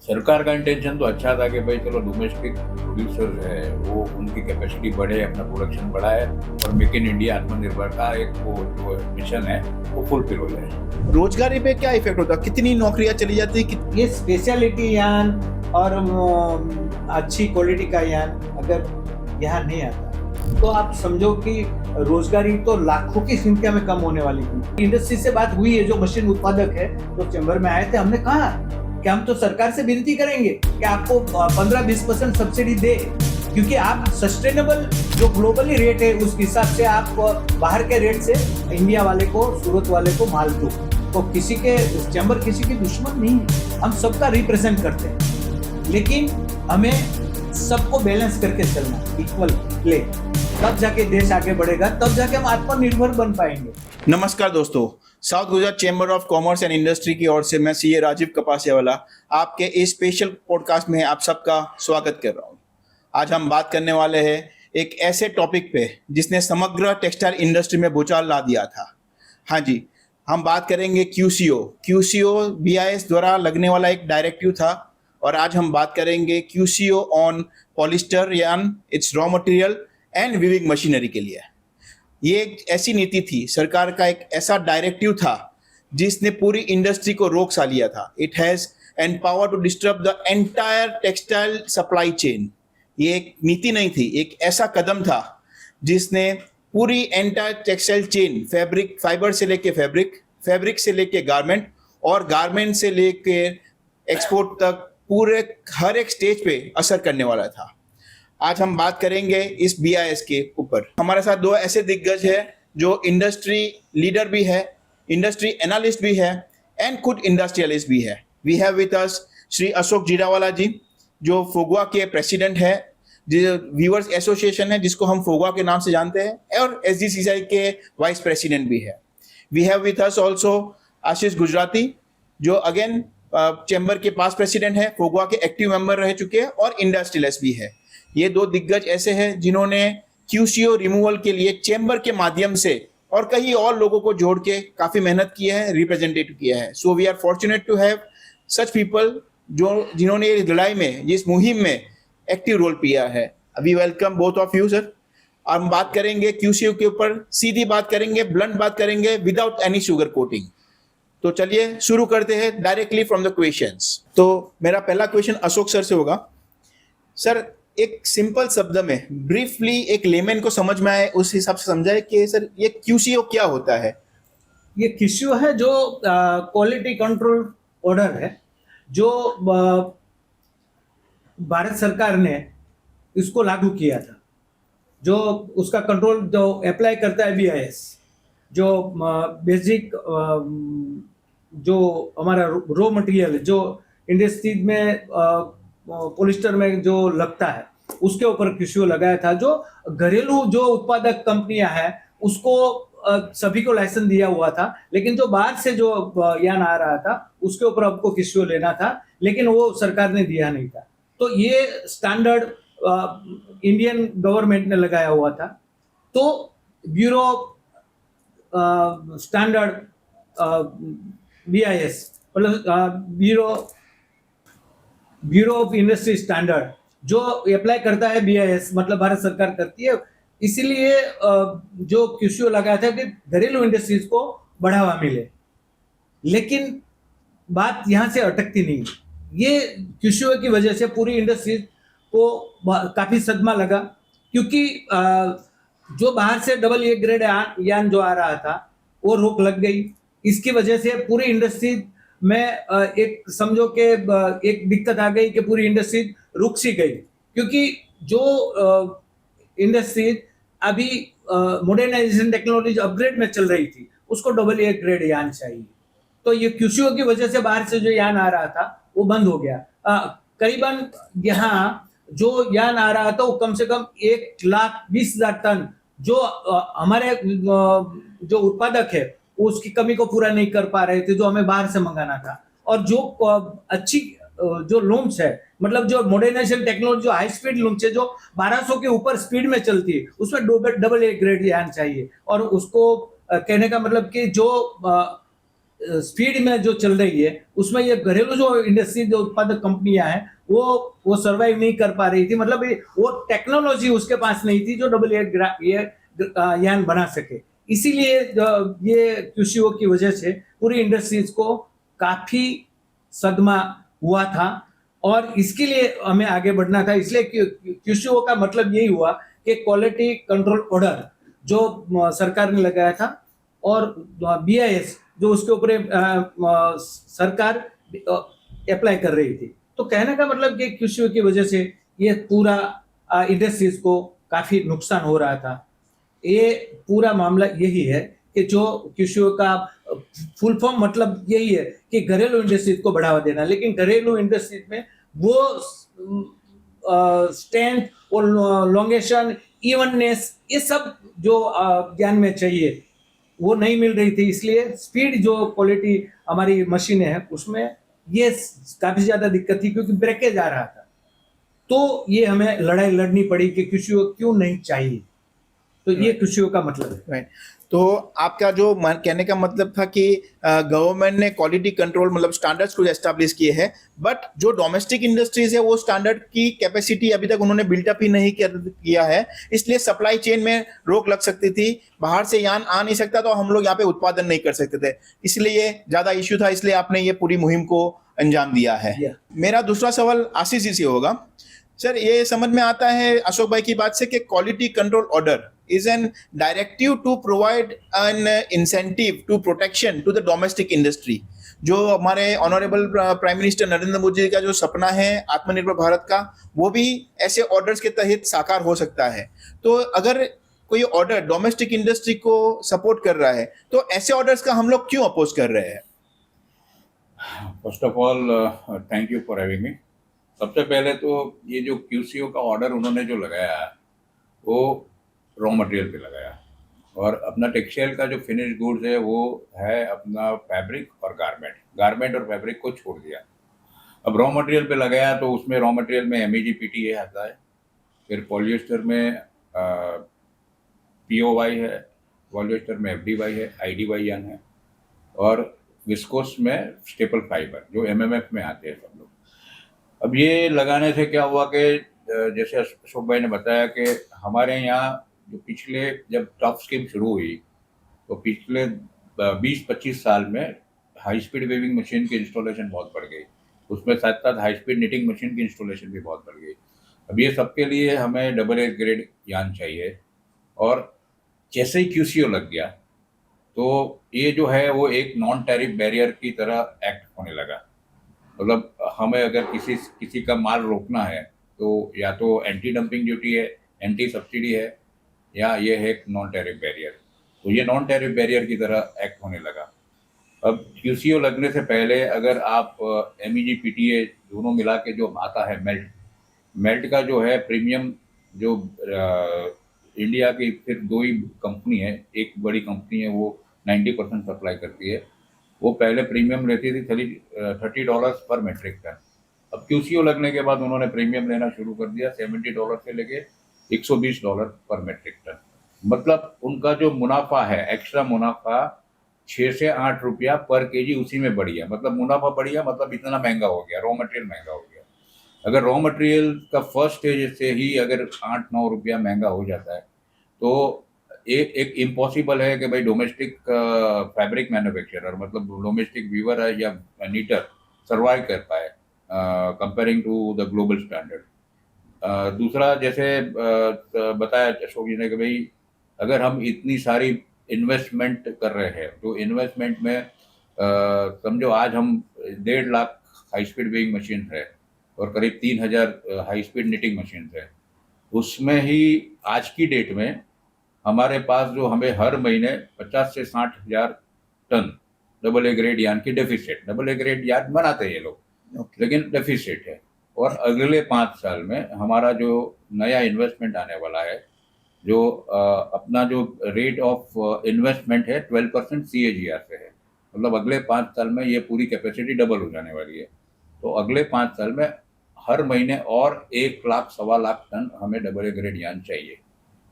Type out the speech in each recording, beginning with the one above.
सरकार का इंटेंशन तो अच्छा था कि भाई चलो डोमेस्टिक प्रोड्यूसर है वो उनकी कैपेसिटी बढ़े, अपना प्रोडक्शन बढ़ाए और मेक इन इंडिया आत्मनिर्भर का एक वो जो मिशन है वो फुलफिल हो जाए। रोजगारी पे क्या इफेक्ट होता है? कितनी नौकरियां चली जाती है? ये स्पेशलिटी यान और अच्छी क्वालिटी का यान अगर यहाँ नहीं आता तो आप समझो कि रोजगारी तो लाखों की संख्या में कम होने वाली थी। इंडस्ट्री से बात हुई है, जो मशीन उत्पादक है तो चैम्बर में आए थे, हमने कहा कि हम तो सरकार से विनती करेंगे कि आपको 15-20% सब्सिडी दे, क्योंकि आप सस्टेनेबल जो ग्लोबली रेट है उस हिसाब से आप बाहर के रेट से इंडिया वाले को, सूरत वाले को माल दो। तो किसी के चैम्बर किसी की दुश्मन नहीं है, हम सबका रिप्रेजेंट करते हैं, लेकिन हमें सबको बैलेंस करके चलना, इक्वल प्ले, तब जाके देश आगे बढ़ेगा, तब जाके हम आत्मनिर्भर बन पाएंगे। नमस्कार दोस्तों, south Gujarat chamber of commerce and industry की ओर से मैं सीए राजीव कपासियावाला आपके इस स्पेशल पॉडकास्ट में आप सबका स्वागत कर रहा हूं। आज हम बात करने वाले हैं एक ऐसे टॉपिक पे जिसने समग्र टेक्सटाइल इंडस्ट्री में भूचाल ला दिया था। हाँ जी, हम बात करेंगे क्यूसीओ बीआईएस द्वारा लगने वाला एक डायरेक्टिव था, और आज हम बात करेंगे QCO on polyester yarn, it's raw material and weaving machinery के लिए। ये एक ऐसी नीति थी, सरकार का एक ऐसा डायरेक्टिव था जिसने पूरी इंडस्ट्री को रोक सा लिया था। It has empower to disturb the entire textile supply chain. ये एक नीति नहीं थी, एक ऐसा कदम था जिसने पूरी एंटायर टेक्सटाइल चेन, फाइबर से लेके फैब्रिक से लेके गारमेंट, और गारमेंट से लेके एक्सपोर्ट तक पूरे हर एक स्टेज पे असर करने वाला था। आज हम बात करेंगे इस बीआईएस के ऊपर। हमारे साथ दो ऐसे दिग्गज हैं जो इंडस्ट्री लीडर भी है, इंडस्ट्री एनालिस्ट भी है एंड खुद इंडस्ट्रियलिस्ट भी है। We have with us Shri Ashok Jirawala ji, जो फोगवा के प्रेसिडेंट है, व्यूअर्स एसोसिएशन है जिसको हम फोगवा के नाम से जानते हैं, और एसजीसीसीआई के वाइस प्रेसिडेंट भी है। We have with us also Ashish Gujarati, जो अगेन चैम्बर के पास प्रेसिडेंट है, फोगवा के एक्टिव मेंबर रह चुके हैं और इंडस्ट्रियलिस्ट भी है। ये दो दिग्गज ऐसे हैं जिन्होंने क्यूसीओ रिमूवल के लिए चैम्बर के माध्यम से और कई और लोगों को जोड़ के काफी मेहनत की है, रिप्रेजेंटेटिव किया है। So we are fortunate to have such people जिन्होंने इस लड़ाई में, इस मुहिम में एक्टिव रोल किया है। We welcome both of you sir. हम बात करेंगे क्यूसीओ के ऊपर, सीधी बात करेंगे, ब्लंट बात करेंगे, विदाउट एनी शुगर कोटिंग। तो चलिए शुरू करते हैं डायरेक्टली फ्रॉम द क्वेश्चंस। तो मेरा पहला क्वेश्चन अशोक सर से होगा। सर, एक सिंपल शब्द में ब्रीफली एक लेमैन को समझ में आए उस हिसाब से समझाए कि सर ये क्यूसीओ क्या होता है। ये क्यूसीओ है जो क्वालिटी कंट्रोल ऑर्डर है, जो भारत सरकार ने इसको लागू किया था। जो उसका कंट्रोल जो अप्लाई करता है बीआईएस, जो बेसिक जो हमारा रॉ मटेरियल जो इंडस्ट्री में पॉलिस्टर में जो लगता है उसके ऊपर क्यूसीओ लगाया था। जो घरेलू जो उत्पादक कंपनियां हैं उसको सभी को लाइसेंस दिया हुआ था, लेकिन जो बाहर से जो यान आ रहा था उसके ऊपर आपको क्यूसीओ लेना था, लेकिन वो सरकार ने दिया नहीं था। तो ये स्टैंडर्ड इंडियन गवर्नमेंट ने लगाया हुआ था। तो ब्यूरो स्टैंडर्ड बीआईएस मतलब ब्यूरो ऑफ इंडस्ट्री स्टैंडर्ड जो अप्लाई करता है बीआईएस, मतलब भारत सरकार करती है। इसीलिए जो क्यूसीओ लगाया था कि घरेलू इंडस्ट्रीज को बढ़ावा मिले, लेकिन बात यहाँ से अटकती नहीं। ये क्यूसीओ की वजह से पूरी इंडस्ट्रीज को काफी सदमा लगा, क्योंकि जो बाहर से डबल ए ग्रेड यान जो आ रहा था वो रोक लग गई। इसकी वजह से पूरी इंडस्ट्री में एक समझो कि एक दिक्कत आ गई कि पूरी इंडस्ट्री रुक सी गई, क्योंकि जो इंडस्ट्री अभी मॉडर्नाइजेशन टेक्नोलॉजी अपग्रेड में चल रही थी उसको डबल ए ग्रेड यान चाहिए। तो ये क्यूसीओ की वजह से बाहर से जो यान आ रहा था वो बंद हो गया। करीबन यहाँ जो यान आ रहा था वो कम से कम 1,20,000 टन जो हमारे जो उत्पादक है उसकी कमी को पूरा नहीं कर पा रहे थे, जो हमें बाहर से मंगाना था। और जो अच्छी जो लूम्स है, मतलब जो मॉडर्नाइजेशन टेक्नोलॉजी, जो हाई स्पीड लूम्स है जो 1200 के ऊपर स्पीड में चलती है, उसमें डबल ए ग्रेड यान चाहिए। और उसको कहने का मतलब कि जो स्पीड में जो चल रही है उसमें ये घरेलू जो इंडस्ट्री जो उत्पादक कंपनियां हैं वो सर्वाइव नहीं कर पा रही थी, मतलब वो टेक्नोलॉजी उसके पास नहीं थी जो डबल यान बना सके। इसीलिए ये क्यूसीओ की वजह से पूरी इंडस्ट्रीज को काफी सदमा हुआ था और इसके लिए हमें आगे बढ़ना था। इसलिए क्यूसीओ का मतलब यही हुआ कि क्वालिटी कंट्रोल ऑर्डर जो सरकार ने लगाया था और बीआईएस जो उसके ऊपर सरकार अप्लाई कर रही थी। तो कहने का मतलब कि क्यूसीओ की वजह से ये पूरा इंडस्ट्रीज को काफी नुकसान हो रहा था। ये पूरा मामला यही है कि जो क्यूसीओ का फुल फॉर्म मतलब यही है कि घरेलू इंडस्ट्रीज को बढ़ावा देना, लेकिन घरेलू इंडस्ट्रीज में वो स्ट्रेंथ और लॉन्गेशन, इवननेस, ये सब जो ज्ञान में चाहिए वो नहीं मिल रही थी। इसलिए स्पीड जो क्वालिटी हमारी मशीनें हैं उसमें ये काफी ज्यादा दिक्कत थी क्योंकि ब्रेकेज आ रहा था। तो ये हमें लड़ाई लड़नी पड़ी कि क्यूसीओ क्यों नहीं चाहिए। तो ये क्यूसीओ का मतलब है। राइट। तो आपका जो कहने का मतलब था कि गवर्नमेंट ने क्वालिटी कंट्रोल मतलब स्टैंडर्ड्स को एस्टैब्लिश किए हैं, बट जो डोमेस्टिक इंडस्ट्रीज है वो स्टैंडर्ड की कैपेसिटी अभी तक उन्होंने बिल्टअप ही नहीं किया है, इसलिए सप्लाई चेन में रोक लग सकती थी। बाहर से यान आ नहीं सकता तो हम लोग यहाँ पे उत्पादन नहीं कर सकते थे, इसलिए ज्यादा इश्यू था, इसलिए आपने ये पूरी मुहिम को अंजाम दिया है। मेरा दूसरा सवाल आशीष जी से होगा। सर, ये समझ में आता है अशोक भाई की बात से कि quality control order is an directive to provide an incentive to protection to the domestic industry। जो हमारे honourable prime minister Narendra Modi का जो सपना है आत्मनिर्भर भारत का, वो भी ऐसे ऑर्डर्स के तहत साकार हो सकता है। तो अगर कोई ऑर्डर डोमेस्टिक इंडस्ट्री को सपोर्ट कर रहा है तो ऐसे ऑर्डर्स का हम लोग क्यों अपोज कर रहे हैं? First of all thank you for having me. सबसे पहले तो ये जो क्यूसीओ का ऑर्डर उन्होंने जो लगाया वो रॉ मटेरियल पे लगाया, और अपना टेक्सटाइल का जो फिनिश गुड्स है वो है अपना फैब्रिक और गारमेंट और फैब्रिक को छोड़ दिया। अब रॉ मटेरियल पे लगाया तो उसमें रॉ मटेरियल में MEG PTA आता है, फिर पॉलिएस्टर में POY है, पॉलिएस्टर में FDY है, IDY यान है, और विस्कोस में स्टेपल फाइबर जो MMF में आते हैं सब लोग। अब ये लगाने से क्या हुआ कि जैसे अशोक भाई ने बताया कि हमारे यहाँ जो पिछले जब टॉप स्कीम शुरू हुई तो पिछले 20-25 साल में हाई स्पीड वेविंग मशीन की इंस्टॉलेशन बहुत बढ़ गई, उसमें साथ साथ हाई स्पीड निटिंग मशीन की इंस्टॉलेशन भी बहुत बढ़ गई। अब ये सबके लिए हमें AA ग्रेड यान चाहिए, और जैसे ही QCO लग गया तो ये जो है वो एक नॉन टैरिफ बैरियर की तरह एक्ट होने लगा। मतलब हमें अगर किसी का माल रोकना है तो या तो एंटी डंपिंग ड्यूटी है, एंटी सब्सिडी है, या ये है नॉन टैरिफ बैरियर। तो ये नॉन टैरिफ बैरियर की तरह एक्ट होने लगा। अब QCO लगने से पहले अगर आप MEG PTA दोनों मिला के जो आता है मेल्ट का जो है प्रीमियम, जो इंडिया की फिर 2 ही कंपनी है, एक बड़ी कंपनी है वो 90% सप्लाई करती है, वो पहले प्रीमियम लेती थी $30 पर मेट्रिक टन। अब QCO लगने के बाद उन्होंने प्रीमियम लेना शुरू कर दिया, $70 से लेके $120 पर मेट्रिक टन। मतलब उनका जो मुनाफा है, एक्स्ट्रा मुनाफा 6 से 8 रुपया पर केजी उसी में बढ़ गया। मतलब मुनाफा बढ़ गया, मतलब इतना महंगा हो गया, रॉ मटेरियल महंगा हो गया। अगर रॉ मटेरियल का फर्स्ट स्टेज से ही अगर 8-9 रुपया महंगा हो जाता है तो एक इम्पॉसिबल है कि भाई डोमेस्टिक फैब्रिक मैन्युफैक्चरर मतलब डोमेस्टिक वीवर है या नीटर सर्वाइव कर पाए comparing to the global standard. दूसरा जैसे बताया अशोक जी ने कि भाई अगर हम इतनी सारी इन्वेस्टमेंट कर रहे हैं तो इन्वेस्टमेंट में समझो आज हम 1.5 lakh high speed weighing machine है और करीब 3000 हाई स्पीड निटिंग मशीन है, उसमें ही आज की डेट में हमारे पास जो हमें हर महीने 50 से 60 हज़ार टन AA ग्रेड यान की डेफिसिट, AA ग्रेड यान बनाते हैं ये लोग, लेकिन डेफिसिट है। और अगले 5 साल में हमारा जो नया इन्वेस्टमेंट आने वाला है, जो अपना जो रेट ऑफ इन्वेस्टमेंट है 12% CAGR से है, मतलब अगले 5 साल में ये पूरी कैपेसिटी डबल हो जाने वाली है। तो अगले 5 साल में हर महीने और 1 लाख 1.25 लाख टन हमें AA ग्रेड यान चाहिए।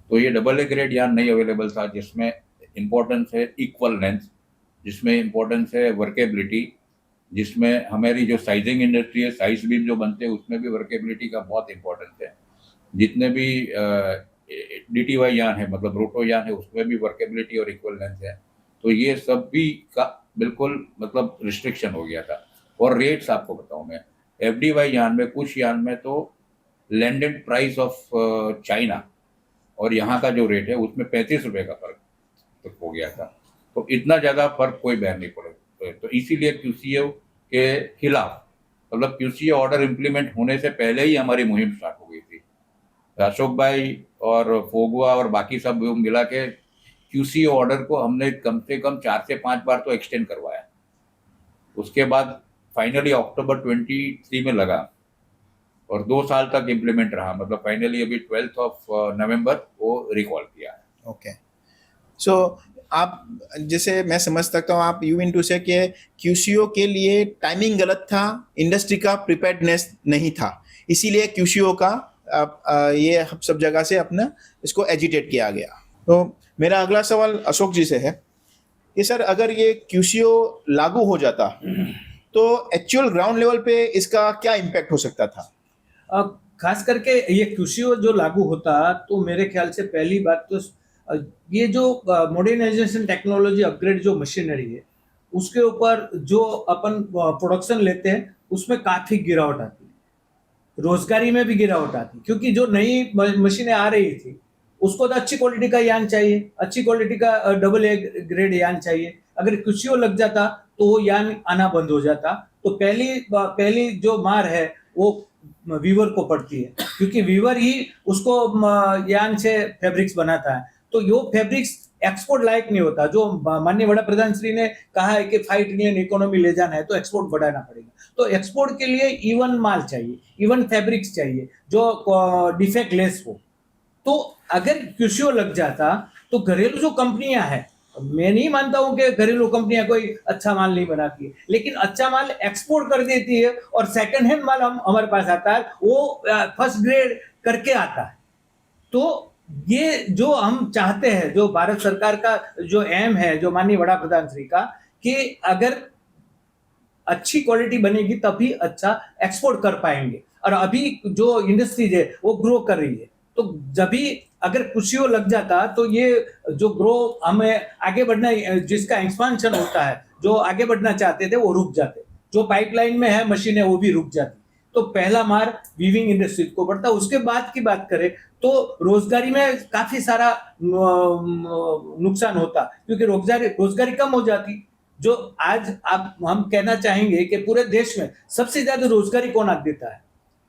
तो ये AA ग्रेड यान नहीं अवेलेबल था, जिसमें इम्पोर्टेंस है इक्वल लेंथ, जिसमें इम्पोर्टेंस है वर्केबिलिटी, जिसमें हमारी जो साइजिंग इंडस्ट्री है, साइज बीम जो बनते हैं उसमें भी वर्केबिलिटी का बहुत इम्पोर्टेंस है। जितने भी DTY यान है, मतलब रोटो यान है, उसमें भी वर्केबिलिटी और इक्वलेंस है। तो ये सब भी का बिल्कुल मतलब रिस्ट्रिक्शन हो गया था। और रेट्स आपको बताऊं मैं, FDY यान में, कुछ यान में तो लैंडेड प्राइस ऑफ चाइना और यहाँ का जो रेट है उसमें 35 रुपये का फर्क हो गया था। तो इतना ज़्यादा फर्क कोई बयान नहीं पड़े। तो इसीलिए QCO के खिलाफ, मतलब QCO ऑर्डर इम्प्लीमेंट होने से पहले ही हमारी मुहिम स्टार्ट हो गई थी। अशोक भाई और फोगुआ और बाकी सब मिला के QCO ऑर्डर को हमने कम से कम 4 से 5 बार तो एक्सटेंड करवाया। उसके बाद फाइनली अक्टूबर 23 में लगा और 2 साल तक इम्प्लीमेंट रहा। मतलब फाइनली अभी 12 नवंबर वो रिकॉल किया है। ओके, सो आप, जैसे मैं समझ सकता हूँ, आप यू मीन टू से कि QCO के लिए टाइमिंग गलत था, इंडस्ट्री का प्रिपेयर्डनेस नहीं था, इसीलिए QCO का ये सब जगह से अपना इसको एजिटेट किया गया। तो मेरा अगला सवाल अशोक जी से है कि सर, अगर ये QCO लागू हो जाता तो एक्चुअल ग्राउंड लेवल पे इसका क्या इम्पैक्ट हो सकता था? खास करके ये QCO जो लागू होता तो मेरे ख्याल से पहली बात तो ये जो मॉडर्नाइजेशन टेक्नोलॉजी अपग्रेड जो मशीनरी है उसके ऊपर जो अपन प्रोडक्शन लेते हैं उसमें काफी गिरावट आती है, रोजगारी में भी गिरावट आती, क्योंकि जो नई मशीनें आ रही थी उसको तो अच्छी क्वालिटी का यान चाहिए, अच्छी क्वालिटी का AA ग्रेड यान चाहिए। अगर QCO लग जाता तो वो यान आना बंद हो जाता। तो पहली जो मार है वो वीवर को पड़ती है, क्योंकि वीवर ही उसको यान से फैब्रिक्स बनाता है। तो यो फैब्रिक्स एक्सपोर्ट लायक नहीं होता। जो माननीय वड़ा प्रधान श्री ने कहा है कि 5 ट्रिलियन इकोनॉमी ले जाना है तो एक्सपोर्ट बढ़ाना पड़ेगा। तो एक्सपोर्ट के लिए इवन माल चाहिए, इवन फैब्रिक्स चाहिए जो डिफेक्ट लेस हो। तो अगर QCO लग जाता तो घरेलू जो कंपनियां हैं, मैं नहीं मानता हूं कि घरेलू कंपनियां कोई अच्छा माल नहीं बनाती है, लेकिन अच्छा माल एक्सपोर्ट कर देती है और सेकंड हैंड माल हमारे पास आता है, वो फर्स्ट ग्रेड करके आता है। तो ये जो हम चाहते हैं, जो भारत सरकार का जो एम है, जो माननीय वड़ा प्रधान श्री का, कि अगर अच्छी क्वालिटी बनेगी तभी अच्छा एक्सपोर्ट कर पाएंगे। और अभी जो इंडस्ट्रीज है वो ग्रो कर रही है, तो जब भी अगर QCO लग जाता तो ये जो ग्रो हमें आगे बढ़ना, जिसका एक्सपांशन होता है, जो आगे बढ़ना चाहते थे वो रुक जाते, जो पाइपलाइन में है मशीनें वो भी रुक जाती। तो पहला मार वीविंग इंडस्ट्री को पड़ता। उसके बाद की बात करें तो रोजगारी में काफी सारा नुकसान होता, क्योंकि रोजगारी कम हो जाती। जो आज आप हम कहना चाहेंगे कि पूरे देश में सबसे ज्यादा रोजगारी कौन आज देता है,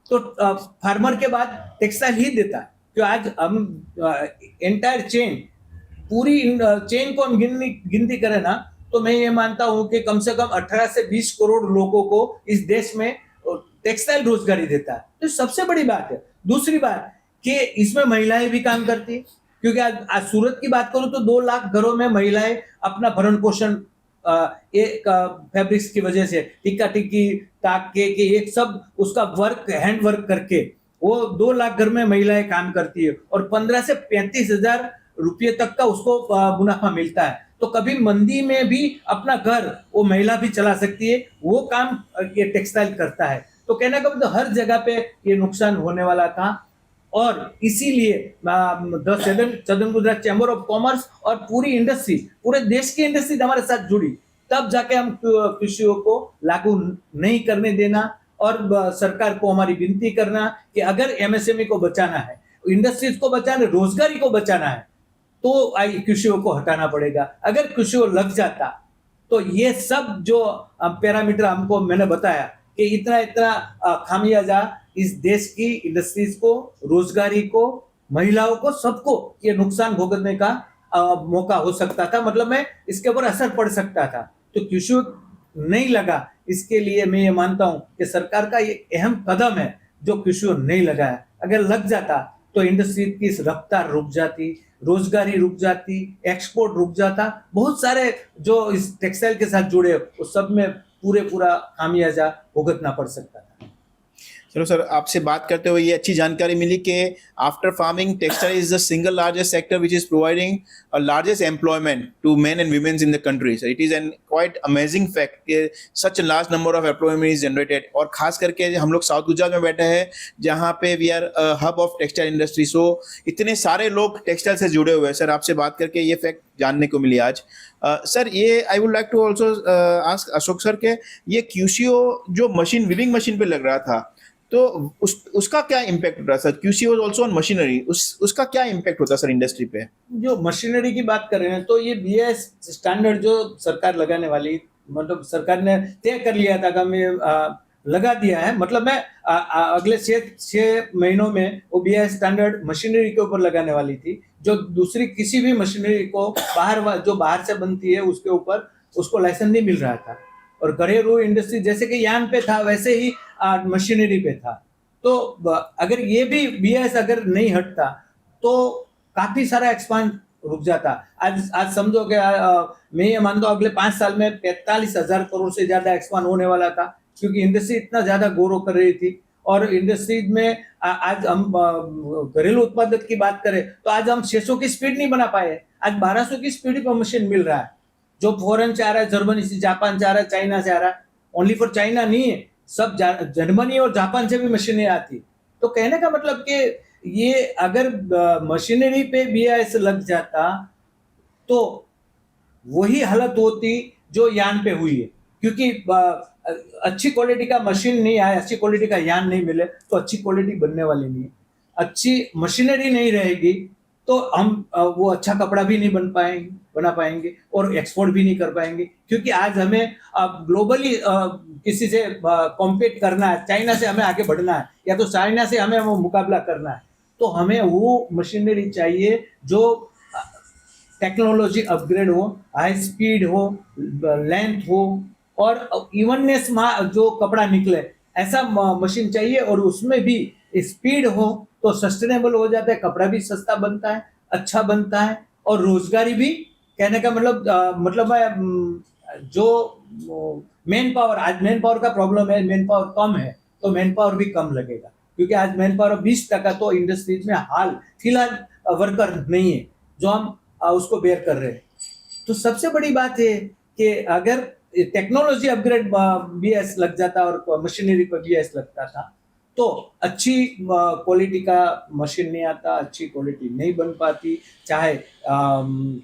तो फार्मर के बाद टेक्सटाइल ही देता है। तो आज हम एंटायर चेन, पूरी चेन को हम गिनती करें ना, तो मैं ये मानता हूं कि कम से कम 18 से 20 करोड़ लोगों को इस देश में टेक्सटाइल रोजगारी देता है। तो सबसे बड़ी बात है। दूसरी बात कि इसमें महिलाएं भी काम करती है, क्योंकि आज सूरत की बात करूं तो 2 लाख घरों में महिलाएं अपना भरण पोषण एक फैब्रिक्स की वजह से, टिक्का टिक्की ताक के एक सब उसका वर्क, हैंड वर्क करके वो 2 लाख घर में महिलाएं काम करती है और 15 से 35 हजार रुपये तक का उसको मुनाफा मिलता है। तो कभी मंदी में भी अपना घर वो महिला भी चला सकती है, वो काम ये टेक्सटाइल करता है। तो कहने का मतलब हर जगह पे ये नुकसान होने वाला था। और इसीलिए southern Gujarat chamber of commerce और पूरी इंडस्ट्री, पूरे देश की इंडस्ट्री हमारे साथ जुड़ी, तब जाके हम QCO को लागू नहीं करने देना और सरकार को हमारी विनती करना कि अगर MSME को बचाना है, इंडस्ट्रीज को बचाना, रोजगारी को बचाना है, तो QCO को हटाना पड़ेगा। अगर QCO लग जाता तो ये सब जो पैरामीटर हमको मैंने बताया कि इतना खामियाजा इस देश की इंडस्ट्रीज को, रोजगारी को, महिलाओं को, सबको ये नुकसान भुगतने का मौका हो सकता था, मतलब मैं इसके ऊपर असर पड़ सकता था। तो QCO नहीं लगा, इसके लिए मैं ये मानता हूं कि सरकार का ये अहम कदम है जो QCO नहीं लगा है। अगर लग जाता तो इंडस्ट्री की रफ्तार रुक जाती, रोजगारी रुक जाती, एक्सपोर्ट रुक जाता, बहुत सारे जो इस टेक्सटाइल के साथ जुड़े उस सब में पूरा खामियाजा भुगतना पड़ सकता था। चलो सर, आपसे बात करते हुए ये अच्छी जानकारी मिली कि after farming textile is the single largest sector which is providing a largest employment to men and women in the country. So it is an quite amazing fact कि such a large number of employment is generated. और खास करके हम लोग south Gujarat में बैठे हैं जहाँ पे we are hub of textile industry. So इतने सारे लोग टेक्सटाइल से जुड़े हुए हैं. सर आपसे बात करके ये फैक्ट जानने को मिली आज. सर ये I would like to also ask Ashok sir के ये QCO जो मशीन विविंग मशीन पे लग रहा था तो उसका क्या इम्पैक्ट होता है sir? QCO was also on machinery, उसका क्या इम्पैक्ट होता है सर इंडस्ट्री पे? जो मशीनरी की बात कर रहे हैं तो ये BIS स्टैंडर्ड जो सरकार लगाने वाली, मतलब सरकार ने तय कर लिया था कि हमें लगा दिया है. मतलब मैं अगले 6 महीनों में वो BIS स्टैंडर्ड मशीनरी के ऊपर लगाने वाली थी. जो दूसरी किसी भी मशीनरी को बाहर से बनती है उसके ऊपर उसको लाइसेंस नहीं मिल रहा था. और घरेलू इंडस्ट्री जैसे कि यान पे था वैसे ही मशीनरी पे था. तो अगर ये भी BIS अगर नहीं हटता तो काफी सारा एक्सपांड रुक जाता. आज समझो कि मैं ये मानता हूँ अगले 5 साल में 45,000 करोड़ से ज्यादा एक्सपांड होने वाला था, क्योंकि इंडस्ट्री इतना ज्यादा ग्रो कर रही थी. और इंडस्ट्री में आज हम घरेलू उत्पादन की बात करें तो आज हम 600 की स्पीड नहीं बना पाए. आज 1200 की स्पीड पर मशीन मिल रहा है. जो फॉरेन से आ रहा है, जर्मनी से, जापान से आ रहा है, चाइना से आ रहा है. ओनली फॉर चाइना नहीं है, सब जर्मनी और जापान से भी मशीनें आती. तो कहने का मतलब कि ये अगर मशीनरी पे BIS लग जाता तो वही हालत होती जो यान पे हुई है. क्योंकि अच्छी क्वालिटी का मशीन नहीं आए, अच्छी क्वालिटी का यान नहीं मिले तो अच्छी क्वालिटी बनने वाली नहीं है. अच्छी मशीनरी नहीं रहेगी तो हम वो अच्छा कपड़ा भी नहीं बना पाएंगे और एक्सपोर्ट भी नहीं कर पाएंगे. क्योंकि आज हमें ग्लोबली किसी से कॉम्पीट करना है, चाइना से हमें आगे बढ़ना है या तो चाइना से हमें वो मुकाबला करना है, तो हमें वो मशीनरी चाहिए जो टेक्नोलॉजी अपग्रेड हो, हाई स्पीड हो, लेंथ हो और इवननेस जो कपड़ा निकले ऐसा मशीन चाहिए. और उसमें भी स्पीड हो तो सस्टेनेबल हो जाता है, कपड़ा भी सस्ता बनता है, अच्छा बनता है और रोजगारी भी. कहने का मतलब जो मेन पावर, आज मेन पावर का प्रॉब्लम है, मेन पावर कम है तो मेन पावर भी कम लगेगा. क्योंकि आज मेन पावर 20% तो इंडस्ट्रीज में फिलहाल वर्कर नहीं है जो हम उसको बेयर कर रहे हैं. तो सबसे बड़ी बात है कि अगर टेक्नोलॉजी अपग्रेड BIS लग जाता और मशीनरी पर BIS लगता था तो अच्छी क्वालिटी का मशीन नहीं आता, अच्छी क्वालिटी नहीं बन पाती. चाहे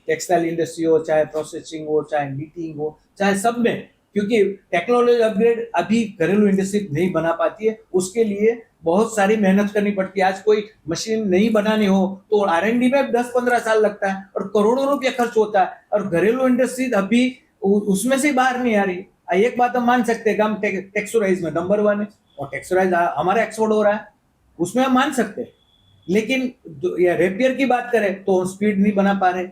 टेक्सटाइल इंडस्ट्री हो, चाहे प्रोसेसिंग हो, चाहे मीटिंग हो, चाहे सब में. क्योंकि टेक्नोलॉजी अपग्रेड अभी घरेलू इंडस्ट्री नहीं बना पाती है. उसके लिए बहुत सारी मेहनत करनी पड़ती है. आज कोई मशीन नहीं बनानी हो तो R&D में 10-15 साल लगता है और करोड़ों रुपया खर्च होता है. और घरेलू इंडस्ट्री अभी उसमें से बाहर नहीं आ रही. एक बात हम मान सकते हैं कि हम टेक्सचराइज में नंबर 1 है और टेक्सचराइज हमारा एक्सपोर्ट हो रहा है, उसमें हम मान सकते हैं. लेकिन रेपियर की बात करें तो हम स्पीड नहीं बना पा रहे,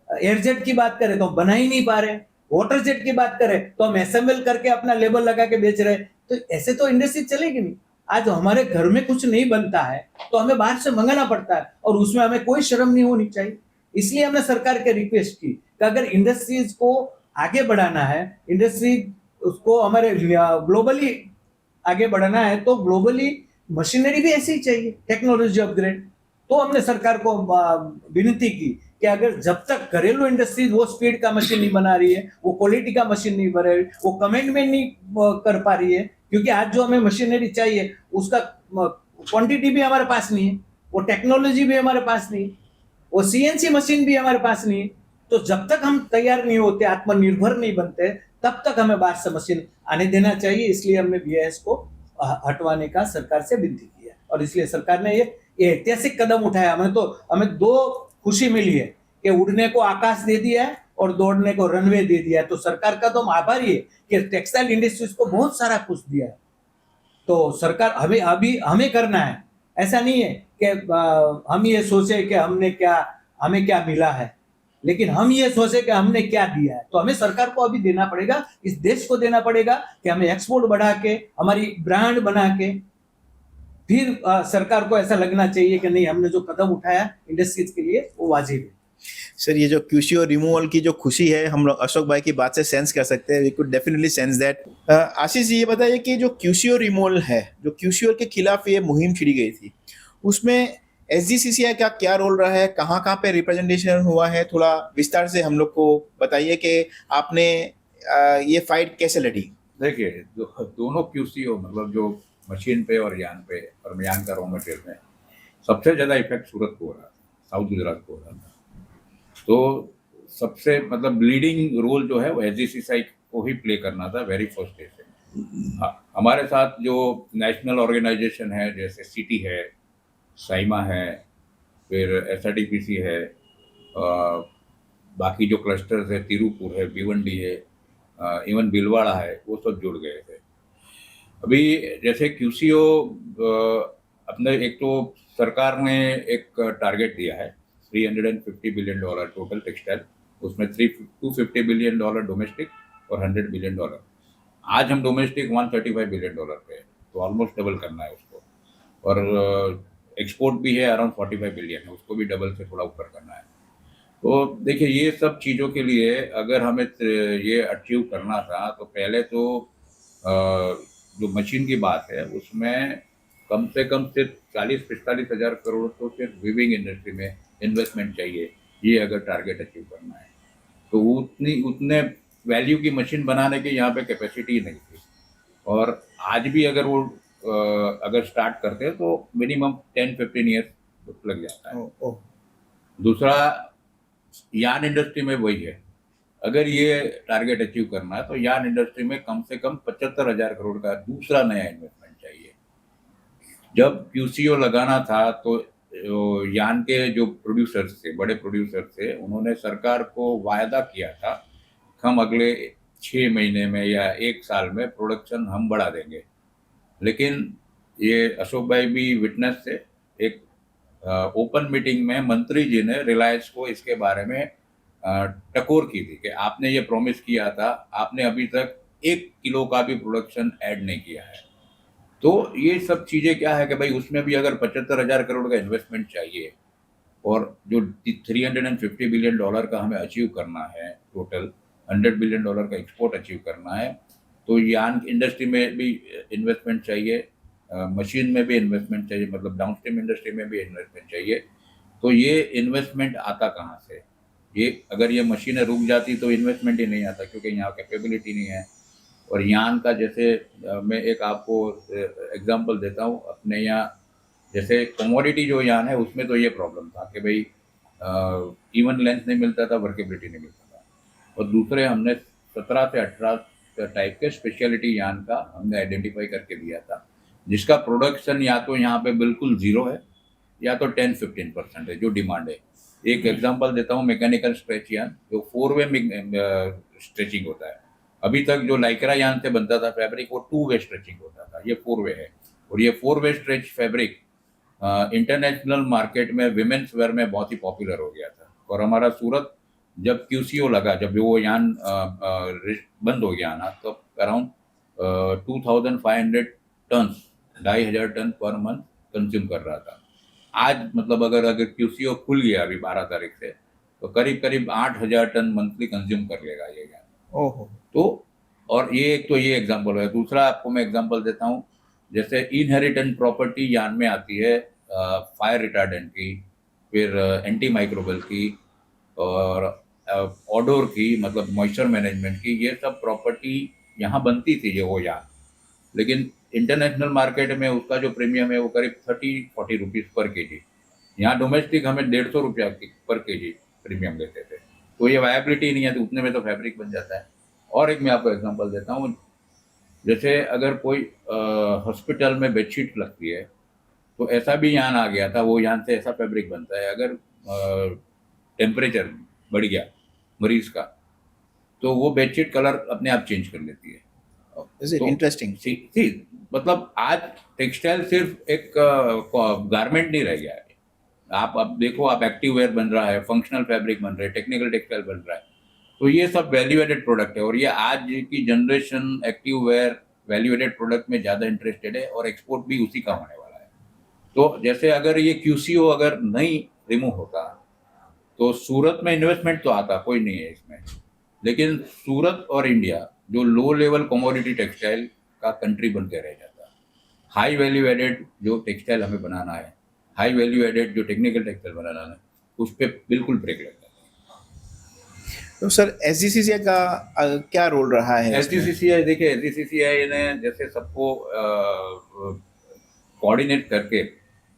एयरजेट की बात करें तो हम बना ही नहीं पा रहे, वाटर जेट की बात करें तो हम असेंबल करके अपना लेबल लगा के बेच रहे. तो ऐसे तो इंडस्ट्री चलेगी नहीं. आज हमारे घर में कुछ नहीं बनता है तो हमें बाहर से मंगाना पड़ता है और उसमें हमें कोई शर्म नहीं होनी चाहिए. इसलिए हमने सरकार के रिक्वेस्ट की कि अगर इंडस्ट्रीज को आगे बढ़ाना है, इंडस्ट्री उसको हमारे ग्लोबली आगे बढ़ाना है तो ग्लोबली मशीनरी भी ऐसी ही चाहिए, टेक्नोलॉजी अपग्रेड. तो हमने सरकार को विनती की कि अगर जब तक घरेलू इंडस्ट्रीज वो स्पीड का मशीन नहीं बना रही है, वो क्वालिटी का मशीन नहीं बना रही है, वो कमेंटमेंट नहीं कर पा रही है, क्योंकि आज जो हमें मशीनरी चाहिए उसका क्वांटिटी भी हमारे पास नहीं है, वो टेक्नोलॉजी भी हमारे पास नहीं है, वो CNC मशीन भी हमारे पास नहीं है. तो जब तक हम तैयार नहीं होते, आत्मनिर्भर नहीं बनते, तब तक हमें बाहर से मशीन आने देना चाहिए. इसलिए हमने BIS को हटवाने का सरकार से विनती किया और इसलिए सरकार ने ये ऐतिहासिक कदम उठाया. हमें 2 खुशी मिली है कि उड़ने को आकाश दे दिया है और दौड़ने को रनवे दे दिया है. तो सरकार का तो हम आभारी है कि टेक्सटाइल इंडस्ट्रीज को बहुत सारा कुछ दिया है. तो सरकार हमें करना है. ऐसा नहीं है कि हम ये सोचे कि हमें क्या मिला है, लेकिन हम ये सोचे कि हमने क्या दिया है. तो हमें सरकार को अभी देना पड़ेगा, इस देश को देना पड़ेगा कि हमें एक्सपोर्ट बढ़ा के, हमारी ब्रांड बना के, फिर सरकार को ऐसा लगना चाहिए कि नहीं, हमने जो कदम उठाया इंडस्ट्रीज के लिए वो वाजिब है. सर ये जो क्यूसीओ रिमूवल की जो खुशी है हम लोग अशोक भाई की बात से सेंस कर सकते हैं, we could definitely sense that. Ashish ji ये बताइए कि जो क्यूसीओ रिमूवल है, जो क्यूसीओ के खिलाफ ये मुहिम छिड़ी गई थी, उसमें एसजीसीसीआई का क्या रोल रहा है, कहाँ कहाँ पे रिप्रेजेंटेशन हुआ है, थोड़ा विस्तार से हम लोग को बताइए कि आपने ये फाइट कैसे लड़ी। देखिए दोनों क्यूसीओ मतलब जो मशीन पे और यान का रॉ मटेरियल में सबसे ज़्यादा इफेक्ट सूरत को हो रहा था, साउथ गुजरात को हो रहा था। तो सबसे मतलब लीडिंग रोल जो है वो एसजीसीसीआई को ही प्ले करना था वेरी फर्स्ट डे से। हाँ, हमारे साथ जो नेशनल ऑर्गेनाइजेशन है जैसे सिटी है, साइमा है, फिर एसआरटीपीसी है, बाकी जो क्लस्टर्स है तिरुपुर है, भिवंडी है, इवन भीलवाड़ा है, वो सब जुड़ गए थे। अभी जैसे क्यूसीओ अपने एक तो सरकार ने एक टारगेट दिया है $350 बिलियन टोटल टेक्सटाइल, उसमें $250 बिलियन डोमेस्टिक और $100 बिलियन। आज हम डोमेस्टिक $135 बिलियन पे है, तो ऑलमोस्ट डबल करना है उसको। और एक्सपोर्ट भी है अराउंड 45 बिलियन है, उसको भी डबल से थोड़ा ऊपर करना है। तो देखिए ये सब चीज़ों के लिए अगर हमें ये अचीव करना था तो पहले तो जो मशीन की बात है उसमें कम से कम सिर्फ 40-45 हज़ार करोड़ तो सिर्फ वीविंग इंडस्ट्री में इन्वेस्टमेंट चाहिए, ये अगर टारगेट अचीव करना है। तो उतने वैल्यू की मशीन बनाने की यहाँ पे कैपेसिटी नहीं थी। और आज भी अगर वो अगर स्टार्ट करते हैं तो मिनिमम 10-15 ईयर्स लग जाता है। दूसरा यान इंडस्ट्री में वही है, अगर ये टारगेट अचीव करना है तो यान इंडस्ट्री में कम से कम 75,000 करोड़ का दूसरा नया इन्वेस्टमेंट चाहिए। जब क्यूसीओ लगाना था तो यान के जो प्रोड्यूसर्स थे, बड़े प्रोड्यूसर्स थे, उन्होंने सरकार को वायदा किया था हम अगले 6 महीने में या 1 साल में प्रोडक्शन हम बढ़ा देंगे। लेकिन ये अशोक भाई भी विटनेस थे, एक ओपन मीटिंग में मंत्री जी ने रिलायंस को इसके बारे में टकोर की थी कि आपने ये प्रॉमिस किया था, आपने अभी तक 1 किलो का भी प्रोडक्शन ऐड नहीं किया है। तो ये सब चीज़ें क्या है कि भाई उसमें भी अगर 75,000 करोड़ का इन्वेस्टमेंट चाहिए और जो $350 बिलियन का हमें अचीव करना है, टोटल $100 बिलियन का एक्सपोर्ट अचीव करना है, तो यान इंडस्ट्री में भी इन्वेस्टमेंट चाहिए, मशीन में भी इन्वेस्टमेंट चाहिए, मतलब डाउनस्ट्रीम इंडस्ट्री में भी इन्वेस्टमेंट चाहिए। तो ये इन्वेस्टमेंट आता कहाँ से? ये अगर ये मशीनें रुक जाती तो इन्वेस्टमेंट ही नहीं आता, क्योंकि यहाँ कैपेबिलिटी नहीं है। और यान का जैसे मैं एक आपको एग्जांपल देता हूँ, अपने यहाँ जैसे कमोडिटी जो यान है उसमें तो ये प्रॉब्लम था कि भाई इवन लेंथ नहीं मिलता था, वर्केबिलिटी नहीं मिलता था। और दूसरे हमने 17 से 18 टाइप के स्पेशलिटी यान का हमने आइडेंटिफाई करके दिया था, जिसका प्रोडक्शन या तो यहाँ पे बिल्कुल ज़ीरो है या तो 10-15% है जो डिमांड है। एक एग्जांपल देता हूँ, मैकेनिकल स्ट्रेच यान जो 4 वे स्ट्रेचिंग होता है। अभी तक जो लाइक्रा यान से बनता था फैब्रिक वो 2 वे स्ट्रेचिंग होता था, ये 4 वे है। और ये 4 वे स्ट्रेच फैब्रिक इंटरनेशनल मार्केट में विमेंस वेयर में बहुत ही पॉपुलर हो गया था। और हमारा सूरत जब क्यूसीओ लगा, जब वो यान बंद हो गया ना, तो around 2500 ton 2,500 ton per month consume कर रहा था। आज मतलब अगर क्यूसीओ खुल गया अभी 12 तारीख से, तो करीब करीब 8,000 टन मंथली कंज्यूम कर लेगा ये यान। ओहो। तो और ये एक तो ये एग्जांपल है। दूसरा आपको मैं एग्जांपल देता हूँ, जैसे इनहेरिटेंट प्रॉपर्टी यान में आती है फायर रिटार्डेंट की, फिर एंटी माइक्रोबल की, और ऑडोर की, मतलब मॉइस्चर मैनेजमेंट की, ये सब प्रॉपर्टी यहाँ बनती थी ये वो यान। लेकिन इंटरनेशनल मार्केट में उसका जो प्रीमियम है वो करीब 30-40 रुपीज़ पर केजी। यहाँ डोमेस्टिक हमें 150 रुपया पर केजी प्रीमियम लेते थे। तो ये वायबिलिटी नहीं है, तो उतने में तो फैब्रिक बन जाता है। और एक मैं आपको एग्जांपल देता हूँ, जैसे अगर कोई हॉस्पिटल में बेडशीट लगती है तो ऐसा भी यान आ गया था, वो यान से ऐसा फैब्रिक बनता है, अगर टेम्परेचर बढ़ गया मरीज का तो वो बेडशीट कलर अपने आप चेंज कर लेती है। Is it interesting? मतलब आज टेक्सटाइल सिर्फ एक गारमेंट नहीं रह गया है। आप अब देखो, आप एक्टिव वेयर बन रहा है, फंक्शनल फैब्रिक बन रहे हैं, टेक्निकल टेक्सटाइल बन रहा है। तो ये सब वैल्यू एडेड प्रोडक्ट है, और ये आज की generation active wear value added product में ज़्यादा इंटरेस्टेड है, और एक्सपोर्ट भी उसी का होने वाला है। तो जैसे अगर ये क्यूसीओ अगर नहीं रिमूव होता तो सूरत में इन्वेस्टमेंट तो आता कोई नहीं है इसमें, लेकिन सूरत और इंडिया जो लो लेवल कमोडिटी टेक्सटाइल का कंट्री बन के रह जाता। हाई वैल्यू एडेड जो टेक्सटाइल हमें बनाना है, हाई वैल्यू एडेड जो टेक्निकल टेक्सटाइल बनाना है, उस पर बिल्कुल ब्रेक लगता है। तो सर एसजीसीसीआई का क्या रोल रहा है? एसजीसीसीआई देखिए, एसजीसीसीआई ने जैसे सबको कोऑर्डिनेट करके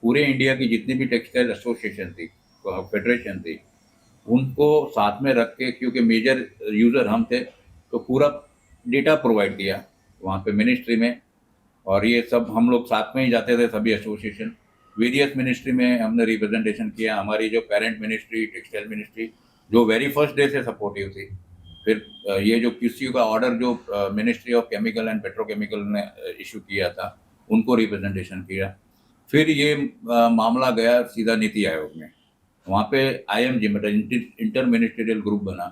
पूरे इंडिया की जितनी भी टेक्सटाइल एसोसिएशन थी, फेडरेशन थी, उनको साथ में रख के, क्योंकि मेजर यूज़र हम थे, तो पूरा डेटा प्रोवाइड किया वहाँ पे मिनिस्ट्री में। और ये सब हम लोग साथ में ही जाते थे, सभी एसोसिएशन। वेरियस मिनिस्ट्री में हमने रिप्रेजेंटेशन किया। हमारी जो पेरेंट मिनिस्ट्री टेक्सटाइल मिनिस्ट्री जो वेरी फर्स्ट डे से सपोर्टिव थी। फिर ये जो क्यूसीयू का ऑर्डर जो ministry of chemical and petrochemical ने इशू किया था, उनको रिप्रेजेंटेशन किया। फिर ये मामला गया सीधा नीति आयोग में। वहाँ पे IMG मतलब इंटर मिनिस्ट्रियल ग्रुप बना।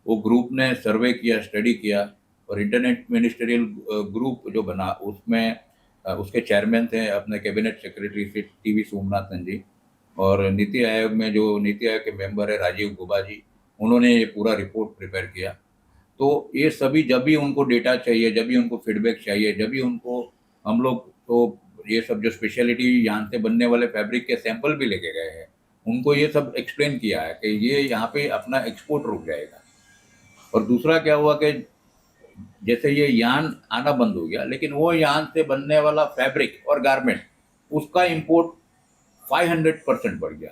वो ग्रुप ने सर्वे किया, स्टडी किया, और इंटरनेट मिनिस्ट्रियल ग्रुप जो बना उसमें उसके चेयरमैन थे अपने कैबिनेट सेक्रेटरी से TV सोमनाथन जी, और नीति आयोग में जो नीति आयोग के मेंबर है राजीव गुबा जी, उन्होंने ये पूरा रिपोर्ट प्रिपेयर किया। तो ये सभी जब भी उनको डेटा चाहिए, जब भी उनको फीडबैक चाहिए, जब भी उनको हम लोग, तो ये सब जो स्पेशलिटी यहाँ से बनने वाले फैब्रिक के सैंपल भी लेके गए हैं, उनको ये सब एक्सप्लेन किया है कि ये यहाँ पे अपना एक्सपोर्ट रुक जाएगा। और दूसरा क्या हुआ कि जैसे ये यान आना बंद हो गया, लेकिन वो यान से बनने वाला फैब्रिक और गारमेंट, उसका इंपोर्ट 500% बढ़ गया।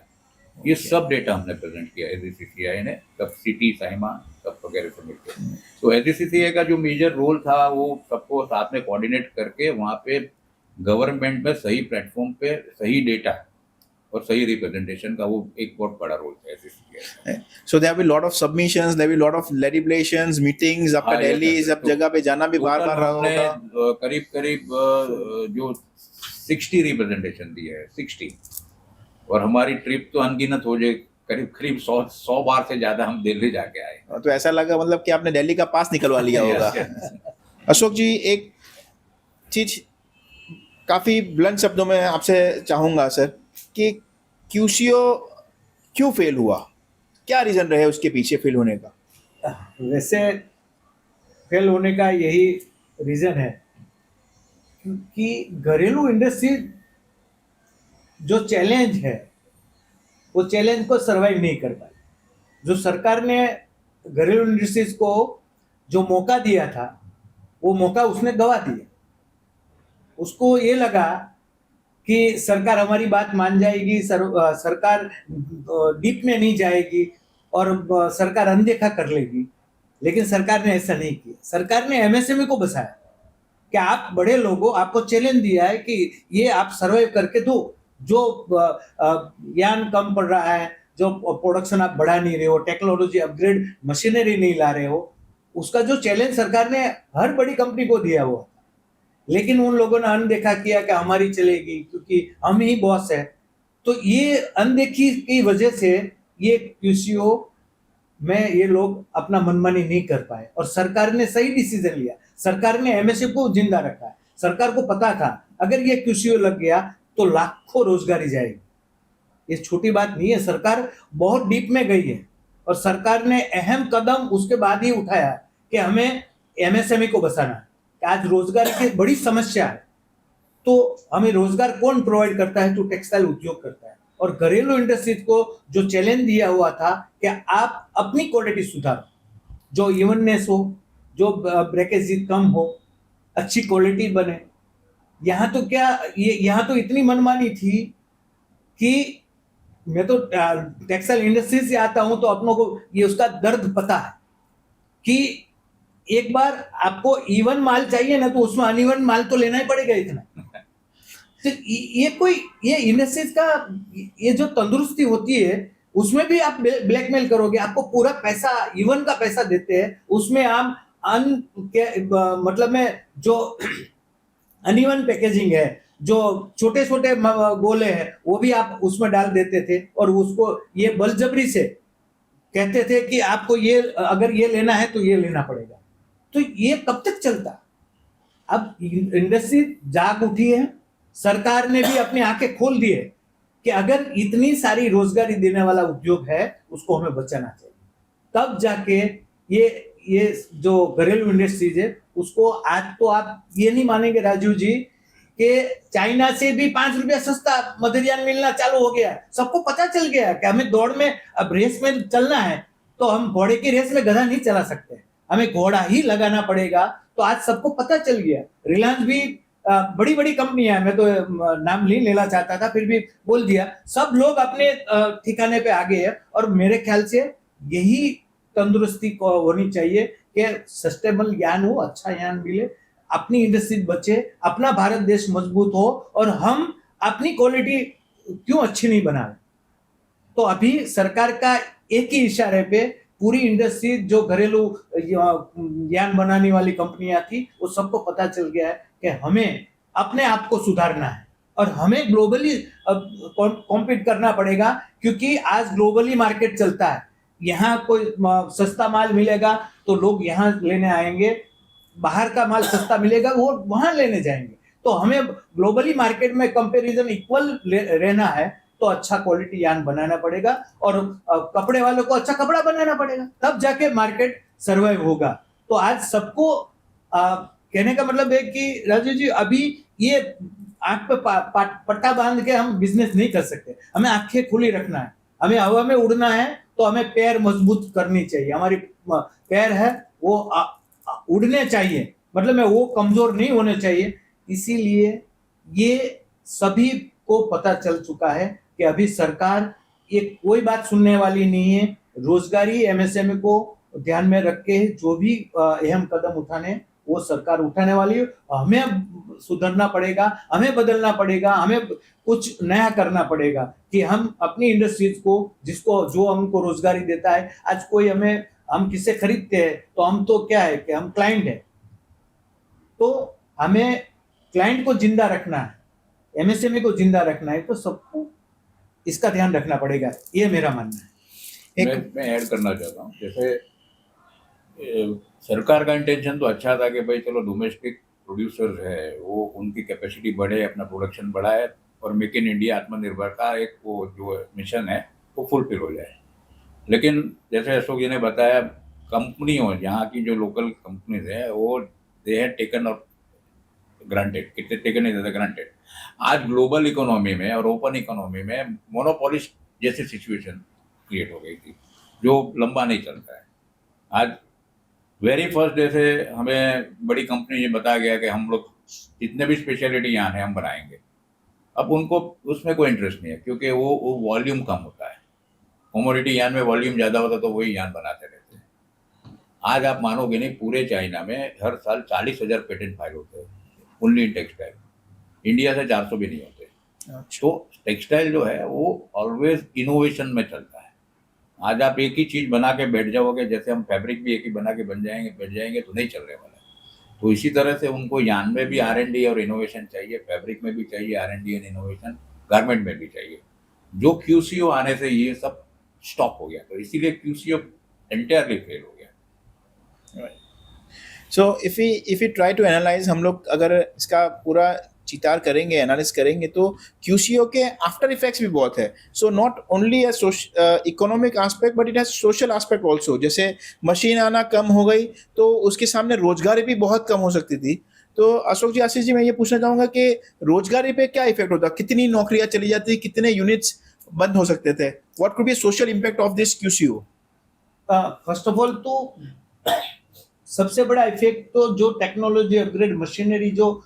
ये सब डेटा हमने प्रेजेंट किया एसजीसीसीआई ने, सब सिटी साइमा सब वगैरह से मिलकर। तो एसजीसीसीआई का जो मेजर रोल था वो सबको साथ में कोऑर्डिनेट करके वहाँ पे गवर्नमेंट में सही प्लेटफॉर्म पे सही डेटा और सही रिप्रेजेंटेशन का वो एक बहुत बड़ा रोल है एसजीसीसीआई। So there will be lot of submissions, there will be lot of deliberations, meetings, आपका हाँ, दिल्ली yes, सब जगह पे जाना भी बार बार रहा हमने होगा। करीब जो 60 रिप्रेजेंटेशन दी है, 60। और हमारी ट्रिप तो अनगिनत हो जाए, करीब 100 बार से ज्यादा हम दिल्ली जाके आए। तो ऐसा लगा मतलब कि आपने दिल्ली का पास निकलवा लिया होगा। Yes, yes. अशोक जी, एक चीज काफी ब्लंट शब्दों में आपसे चाहूंगा सर कि क्यूसीओ क्यों फेल हुआ, क्या रीजन रहे उसके पीछे फेल होने का? वैसे फेल होने का यही रीजन है क्योंकि घरेलू इंडस्ट्री जो चैलेंज है वो चैलेंज को सरवाइव नहीं कर पाई। जो सरकार ने घरेलू इंडस्ट्रीज को जो मौका दिया था वो मौका उसने गवा दिया। उसको ये लगा कि सरकार हमारी बात मान जाएगी, सरकार डीप में नहीं जाएगी और सरकार अनदेखा कर लेगी, लेकिन सरकार ने ऐसा नहीं किया। सरकार ने MSME को बसाया कि आप बड़े लोगों, आपको चैलेंज दिया है कि ये आप सर्वाइव करके दो। जो यान कम पड़ रहा है, जो प्रोडक्शन आप बढ़ा नहीं रहे हो, टेक्नोलॉजी अपग्रेड मशीनरी नहीं ला रहे हो, उसका जो चैलेंज सरकार ने हर बड़ी कंपनी को दिया हुआ, लेकिन उन लोगों ने अनदेखा किया कि हमारी चलेगी क्योंकि हम ही बॉस है। तो ये अनदेखी की वजह से ये क्यूसीओ में ये लोग अपना मनमानी नहीं कर पाए और सरकार ने सही डिसीजन लिया। सरकार ने MSME को जिंदा रखा है। सरकार को पता था अगर ये क्यूसीओ लग गया तो लाखों रोजगारी जाएगी। ये छोटी बात नहीं है, सरकार बहुत डीप में गई है और सरकार ने अहम कदम उसके बाद ही उठाया कि हमें MSME को बसाना है। आज रोजगार की बड़ी समस्या है, तो हमें रोजगार कौन प्रोवाइड करता है? तो टेक्सटाइल उद्योग करता है। और घरेलू इंडस्ट्रीज को जो चैलेंज दिया हुआ था कि आप अपनी क्वालिटी सुधारो, जो इवननेस हो, जो ब्रेकेज कम हो, अच्छी क्वालिटी बने। यहाँ तो क्या, ये यहाँ तो इतनी मनमानी थी कि मैं तो टेक्सटाइल इंडस्ट्री से आता हूं तो अपनों को ये उसका दर्द पता है कि एक बार आपको इवन माल चाहिए ना तो उसमें अनइवन माल तो लेना ही पड़ेगा इतना। तो ये इंडस्ट्रीज का ये जो तंदुरुस्ती होती है उसमें भी आप ब्लैकमेल करोगे। आपको पूरा पैसा इवन का पैसा देते हैं, उसमें आप मतलब में जो अनइवन पैकेजिंग है, जो छोटे छोटे गोले हैं वो भी आप उसमें डाल देते थे और उसको ये बलजबरी से कहते थे कि आपको ये अगर ये लेना है तो ये लेना पड़ेगा। तो ये कब तक चलता? अब इंडस्ट्री जाग उठी है, सरकार ने भी अपनी आंखें खोल दी है कि अगर इतनी सारी रोजगारी देने वाला उद्योग है उसको हमें बचाना चाहिए, तब जाके ये जो घरेलू इंडस्ट्रीज है उसको, आज तो आप ये नहीं मानेंगे राजू जी कि चाइना से भी 5 रुपया सस्ता मदरयान मिलना चालू हो गया। सबको पता चल गया कि हमें दौड़ में, अब रेस में चलना है तो हम घोड़े की रेस में गधा नहीं चला सकते, हमें घोड़ा ही लगाना पड़ेगा। तो आज सबको पता चल गया। रिलायंस भी बड़ी बड़ी कंपनियां, मैं तो नाम नहीं लेना चाहता था फिर भी बोल दिया, सब लोग अपने ठिकाने पे आ गए हैं। और मेरे ख्याल से यही तंदुरुस्ती को होनी चाहिए कि सस्टेनेबल यान हो, अच्छा यान मिले, अपनी इंडस्ट्री बचे, अपना भारत देश मजबूत हो, और हम अपनी क्वालिटी क्यों अच्छी नहीं बना रहे। तो अभी सरकार का एक ही इशारे पे पूरी इंडस्ट्री, जो घरेलू यान बनाने वाली कंपनियां थी, वो सबको पता चल गया है कि हमें अपने आप को सुधारना है और हमें ग्लोबली कॉम्पीट करना पड़ेगा, क्योंकि आज ग्लोबली मार्केट चलता है। यहाँ कोई सस्ता माल मिलेगा तो लोग यहाँ लेने आएंगे, बाहर का माल सस्ता मिलेगा वो वहां लेने जाएंगे। तो हमें ग्लोबली मार्केट में कंपैरिजन इक्वल रहना है तो अच्छा क्वालिटी यान बनाना पड़ेगा, और कपड़े वालों को अच्छा कपड़ा बनाना पड़ेगा, तब जाके मार्केट सर्वाइव होगा। तो आज सबको कहने का मतलब है कि राजू जी, अभी ये आंख पे पट्टा बांध के हम बिजनेस नहीं कर सकते, हमें आंखें खुली रखना है। हमें हवा में उड़ना है तो हमें पैर मजबूत करनी चाहिए, हमारी पैर है वो उड़ने चाहिए, मतलब में वो कमजोर नहीं होने चाहिए। इसीलिए ये सभी को पता चल चुका है कि अभी सरकार ये कोई बात सुनने वाली नहीं है। रोजगारी, एमएसएमई को ध्यान में रख के जो भी अहम कदम उठाने वो सरकार उठाने वाली है। हमें सुधरना पड़ेगा, हमें बदलना पड़ेगा, हमें कुछ नया करना पड़ेगा कि हम अपनी इंडस्ट्रीज को, जिसको जो हमको रोजगारी देता है, आज कोई हम किससे खरीदते हैं तो हम तो क्या है कि हम क्लाइंट है, तो हमें क्लाइंट को जिंदा रखना है, एमएसएमई को जिंदा रखना है, तो सबको इसका ध्यान रखना पड़ेगा, ये मेरा मानना है। मैं ऐड करना चाहता हूँ, जैसे सरकार का इंटेंशन तो अच्छा था कि भाई चलो डोमेस्टिक प्रोड्यूसर्स है वो उनकी कैपेसिटी बढ़े, अपना प्रोडक्शन बढ़ाए और मेक इन इंडिया आत्मनिर्भर का एक वो जो मिशन है वो फुलफिल हो जाए। लेकिन जैसे अशोक जी ने बताया, कंपनियों, यहाँ की जो लोकल कंपनीज है वो दे हैव टेकन और ग्रांटेड, कितने टेकन इज ग्रांटेड। आज ग्लोबल इकोनॉमी में और ओपन इकोनॉमी में मोनोपोलिस्ट जैसी सिचुएशन क्रिएट हो गई थी जो लंबा नहीं चलता है। आज वेरी फर्स्ट डे से हमें बड़ी कंपनी ये बताया गया कि हम लोग जितने भी स्पेशलिटी यान है हम बनाएंगे। अब उनको उसमें कोई इंटरेस्ट नहीं है, क्योंकि वो वॉल्यूम कम होता है। कमोडिटी यान में वॉल्यूम ज़्यादा होता तो वही यान बनाते रहते हैं। आज आप मानोगे नहीं, पूरे चाइना में हर साल 40,000 पेटेंट फाइल होते हैं ओनली इन टेक्सटाइल। इंडिया से 400 भी नहीं होते। तो टेक्सटाइल जो है वो ऑलवेज इनोवेशन में चलता है। आज आप एक ही चीज़ बना के बैठ जाओगे, जैसे हम फैब्रिक भी एक ही बना के बैठ जाएंगे तो नहीं चल रहे वाला है। तो इसी तरह से उनको यान में भी R&D और इनोवेशन चाहिए, फैब्रिक में भी चाहिए R&D एंड इनोवेशन, गारमेंट में भी चाहिए। जो QCO आने से ये सब स्टॉप हो गया, तो इसीलिए QCO एंटायरली फेल हो गया। So if you try to analyse, हम लोग अगर इसका पूरा चितार करेंगे, एनालिस करेंगे, तो QCO के आफ्टर इफेक्ट्स भी बहुत है। So not only economic aspect but it has social aspect also. जैसे मशीन आना कम हो गई तो उसके सामने रोजगारी भी बहुत कम हो सकती थी। तो अशोक जी, आशीष जी, मैं ये पूछना चाहूँगा कि रोजगारी पे क्या इफेक्ट होता, कितनी नौकरियां चली जाती, कितने यूनिट्स बंद हो सकते थे? What could be social impact of this QCO? First of all तो सबसे बड़ा इफेक्ट तो जो टेक्नोलॉजी अपग्रेड, मशीनरी जो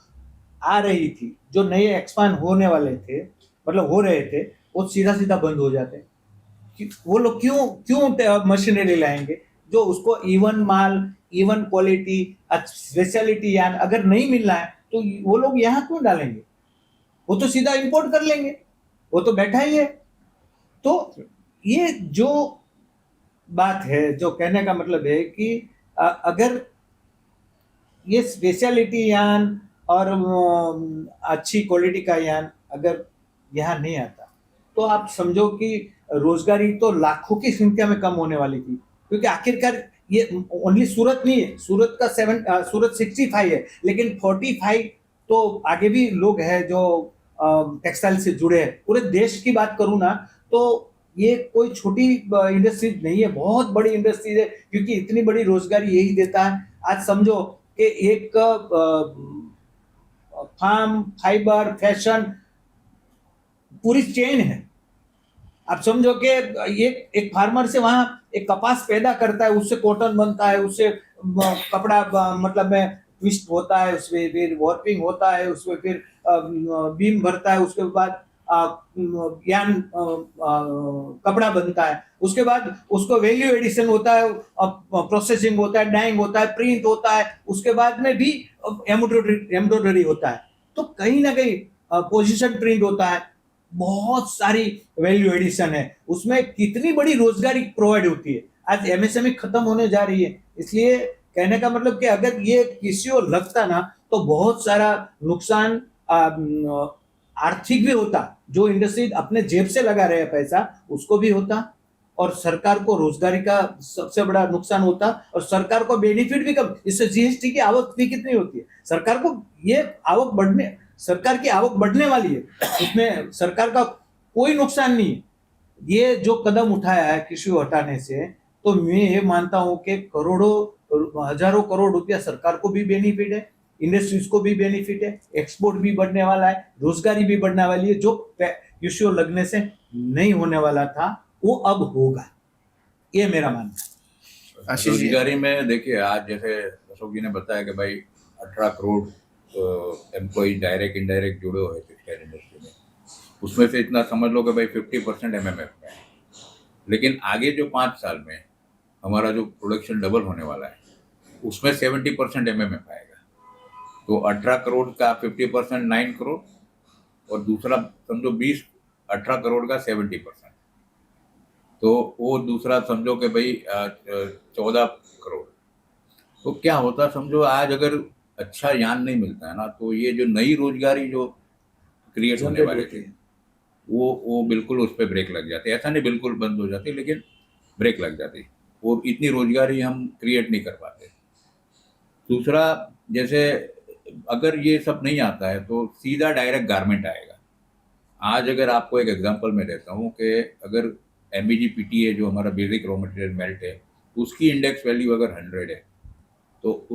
आ रही थी, जो नए एक्सपांड होने वाले थे, मतलब हो रहे थे, वो सीधा सीधा बंद हो जाते। वो लोग क्यों मशीनरी लाएंगे जो उसको इवन माल, इवन क्वालिटी, स्पेशलिटी यान अगर नहीं मिल रहा है तो वो लोग यहाँ क्यों डालेंगे? वो तो सीधा इंपोर्ट कर लेंगे, वो तो बैठा ही है। तो ये जो बात है, जो कहने का मतलब है कि अगर ये स्पेशलिटी यान और अच्छी क्वालिटी का यान अगर यहाँ नहीं आता तो आप समझो कि रोजगारी तो लाखों की संख्या में कम होने वाली थी। क्योंकि आखिरकार ये ओनली सूरत नहीं है, सूरत का सूरत 65 है, लेकिन 45 तो आगे भी लोग हैं जो टेक्सटाइल से जुड़े हैं, पूरे देश की बात करूँ ना तो ये कोई छोटी इंडस्ट्री नहीं है, बहुत बड़ी इंडस्ट्री है, क्योंकि इतनी बड़ी रोजगारी यही देता है। आज समझो कि एक फार्म, फाइबर, फैशन पूरी चेन है। आप समझो कि ये एक फार्मर से वहां एक कपास पैदा करता है, उससे कॉटन बनता है, उससे कपड़ा मतलब में ट्विस्ट होता है, उसमें फिर वॉर्पिंग होता है, उसमें फिर बीम भरता है, उसके बाद यान कपड़ा बनता है, उसके बाद उसको वैल्यू एडिशन होता है, प्रोसेसिंग होता है, डाइंग होता है, प्रिंट होता है, उसके बाद में भी एम्ब्रॉयडरी होता है। तो कहीं ना कहीं पोजीशन प्रिंट होता है, बहुत सारी वैल्यू एडिशन है, उसमें कितनी बड़ी रोजगारी प्रोवाइड होती है। आज एमएसएमई खत्म होने जा रही है, इसलिए कहने का मतलब कि अगर ये किसी को लगता ना तो बहुत सारा नुकसान आर्थिक भी होता, जो इंडस्ट्री अपने जेब से लगा रहे हैं पैसा उसको भी होता, और सरकार को रोजगारी का सबसे बड़ा नुकसान होता, और सरकार को बेनिफिट भी कम। इससे जीएसटी की आवक भी कितनी होती है, सरकार को ये आवक बढ़ने, सरकार की आवक बढ़ने वाली है, उसमें सरकार का कोई नुकसान नहीं है। ये जो कदम उठाया है कृषि हटाने से, तो मैं ये मानता हूं कि करोड़ों हजारों करोड़ रुपया सरकार को भी बेनिफिट है, इंडस्ट्रीज को भी बेनिफिट है, एक्सपोर्ट भी बढ़ने वाला है, रोजगारी भी बढ़ने वाली है। जो कृषि लगने से नहीं होने वाला था वो अब होगा, ये मेरा मानना है। आशीष जी। रोजगारी में देखिए, आज जैसे अशोक जी ने बताया कि भाई 18 करोड़ एम्प्लॉय डायरेक्ट इंडायरेक्ट जुड़े हुए टेक्सटाइल इंडस्ट्री में, उसमें से इतना समझ लो कि भाई 50% एमएमएफ में है। लेकिन आगे जो 5 साल में हमारा जो प्रोडक्शन डबल होने वाला है, उसमें 70% एमएमएफ आएगा। तो 18 करोड़ का 50% 9 करोड़, और दूसरा समझो 18 करोड़ का 70%, तो वो दूसरा समझो कि भाई 14 करोड़। तो क्या होता समझो, आज अगर अच्छा यान नहीं मिलता है ना, तो ये जो नई रोजगारी जो क्रिएट होने वाले थे वो बिल्कुल उस पर ब्रेक लग जाते। ऐसा नहीं बिल्कुल बंद हो जाती, लेकिन ब्रेक लग जाती, और इतनी रोजगारी हम क्रिएट नहीं कर पाते। दूसरा, जैसे अगर ये सब नहीं आता है तो सीधा डायरेक्ट गारमेंट आएगा। आज अगर आपको एक एग्जांपल मैं देता हूँ कि अगर MEG/PTA जो हमारा बेसिक रॉ मटेरियल मेल्ट है, उसकी इंडेक्स वैल्यू अगर 100 है, तो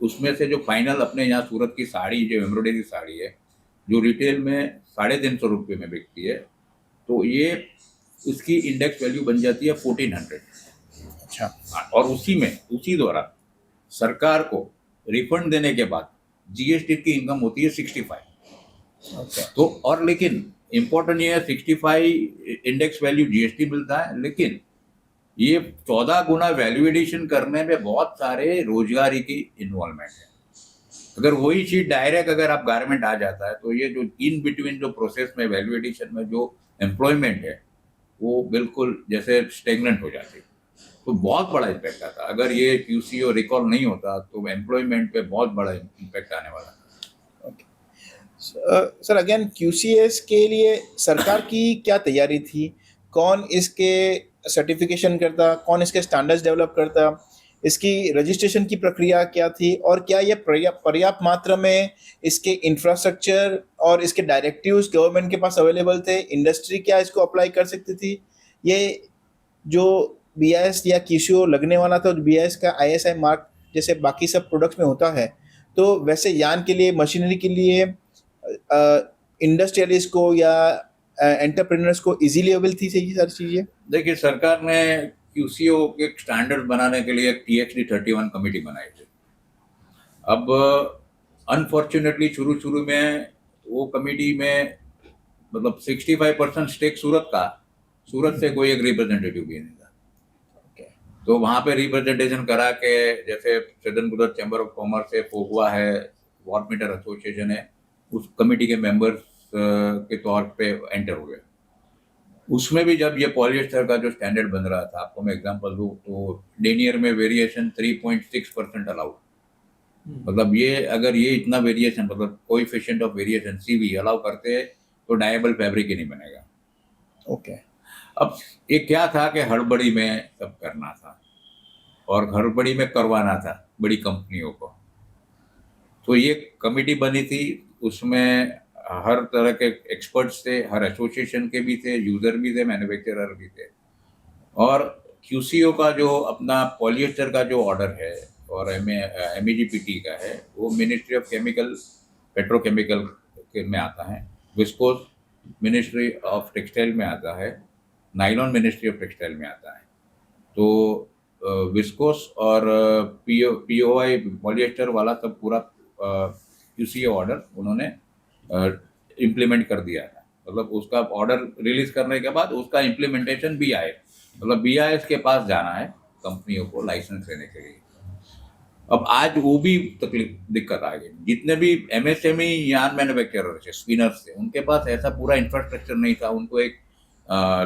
उसमें से जो फाइनल अपने यहाँ सूरत की साड़ी, जो एम्ब्रॉयडरी साड़ी है, जो रिटेल में 350 रुपये में बिकती है, तो ये उसकी इंडेक्स वैल्यू बन जाती है 1400। अच्छा। और उसी दौरान सरकार को रिफंड देने के बाद जीएसटी की इनकम होती है 65। ओके। तो और लेकिन इम्पोर्टेंट ये है, 65 इंडेक्स वैल्यू जीएसटी मिलता है, लेकिन ये 14 गुना वैल्यू एडिशन करने में बहुत सारे रोजगारी की इन्वॉल्वमेंट है। अगर वही चीज डायरेक्ट अगर आप गारमेंट आ जाता है, तो ये जो इन बिटवीन जो प्रोसेस में वैल्यू एडिशन में जो एम्प्लॉयमेंट है, वो बिल्कुल जैसे स्टेगनेंट हो जाती है। तो बहुत बड़ा इम्पैक्ट आता। अगर ये QC और रिकॉल नहीं होता तो एम्प्लॉयमेंट पे बहुत बड़ा इम्पैक्ट आने वाला। सर, अगेन QCS के लिए सरकार की क्या तैयारी थी? कौन इसके सर्टिफिकेशन करता, कौन इसके स्टैंडर्ड्स डेवलप करता, इसकी रजिस्ट्रेशन की प्रक्रिया क्या थी, और क्या यह पर्याप्त मात्रा में इसके इंफ्रास्ट्रक्चर और इसके डायरेक्टिव्स गवर्नमेंट के पास अवेलेबल थे? इंडस्ट्री क्या इसको अप्लाई कर सकती थी? ये जो BIS या QCO लगने वाला था, BIS का ISI मार्क जैसे बाकी सब प्रोडक्ट्स में होता है, तो वैसे यान के लिए, मशीनरी के लिए इंडस्ट्रियलिस्ट को या एंटरप्रेन्योर्स को इजीली अवेल थी सही सारी चीजें? देखिए, सरकार ने QCO के स्टैंडर्ड बनाने के लिए एक TXD-31 कमेटी बनाई थी। अब अनफॉर्चुनेटली शुरू में वो कमेटी में मतलब 65% स्टेक सूरत से कोई एक रिप्रेजेंटेटिव भी नहीं था। तो वहाँ पे रिप्रेजेंटेशन करा के, जैसे southern Gujarat chamber of commerce है, फोगवा है, वॉट मीटर एसोसिएशन है, उस कमेटी के मेंबर्स के तौर पे एंटर हुए। उसमें भी जब ये पॉलिएस्टर का जो स्टैंडर्ड बन रहा था, आपको मैं एग्जांपल दूँ तो डेनियर में वेरिएशन 3.6% अलाउड। मतलब ये अगर ये इतना वेरिएशन, मतलब coefficient of variation CV allow करते हैं, तो डायबल फैब्रिक ही नहीं बनेगा। ओके। अब ये क्या था कि हड़बड़ी में सब करना था और हड़बड़ी में करवाना था बड़ी कंपनियों को। तो ये कमेटी बनी थी, उसमें हर तरह के एक्सपर्ट्स थे, हर एसोसिएशन के भी थे, यूजर भी थे, मैन्युफैक्चरर भी थे। और क्यूसीओ का जो अपना पॉलिएस्टर का जो ऑर्डर है और एमईजीपीटी का है, वो मिनिस्ट्री ऑफ केमिकल पेट्रोकेमिकल में आता है, विस्कोस मिनिस्ट्री ऑफ टेक्सटाइल में आता है, नाइलॉन मिनिस्ट्री ऑफ टेक्सटाइल में आता है। तो विस्कोस और पीओआई पॉलिएस्टर वाला सब पूरा क्यूसीओ ऑर्डर उन्होंने इम्प्लीमेंट कर दिया था। मतलब उसका ऑर्डर रिलीज करने के बाद उसका इम्प्लीमेंटेशन भी आए, मतलब बीआईएस के पास जाना है कंपनियों को लाइसेंस लेने के लिए। अब आज वो भी दिक्कत आ गई। जितने भी एमएसएमई यार्न मैन्युफैक्चरर थे, स्पिनर्स थे, उनके पास ऐसा पूरा इंफ्रास्ट्रक्चर नहीं था। उनको एक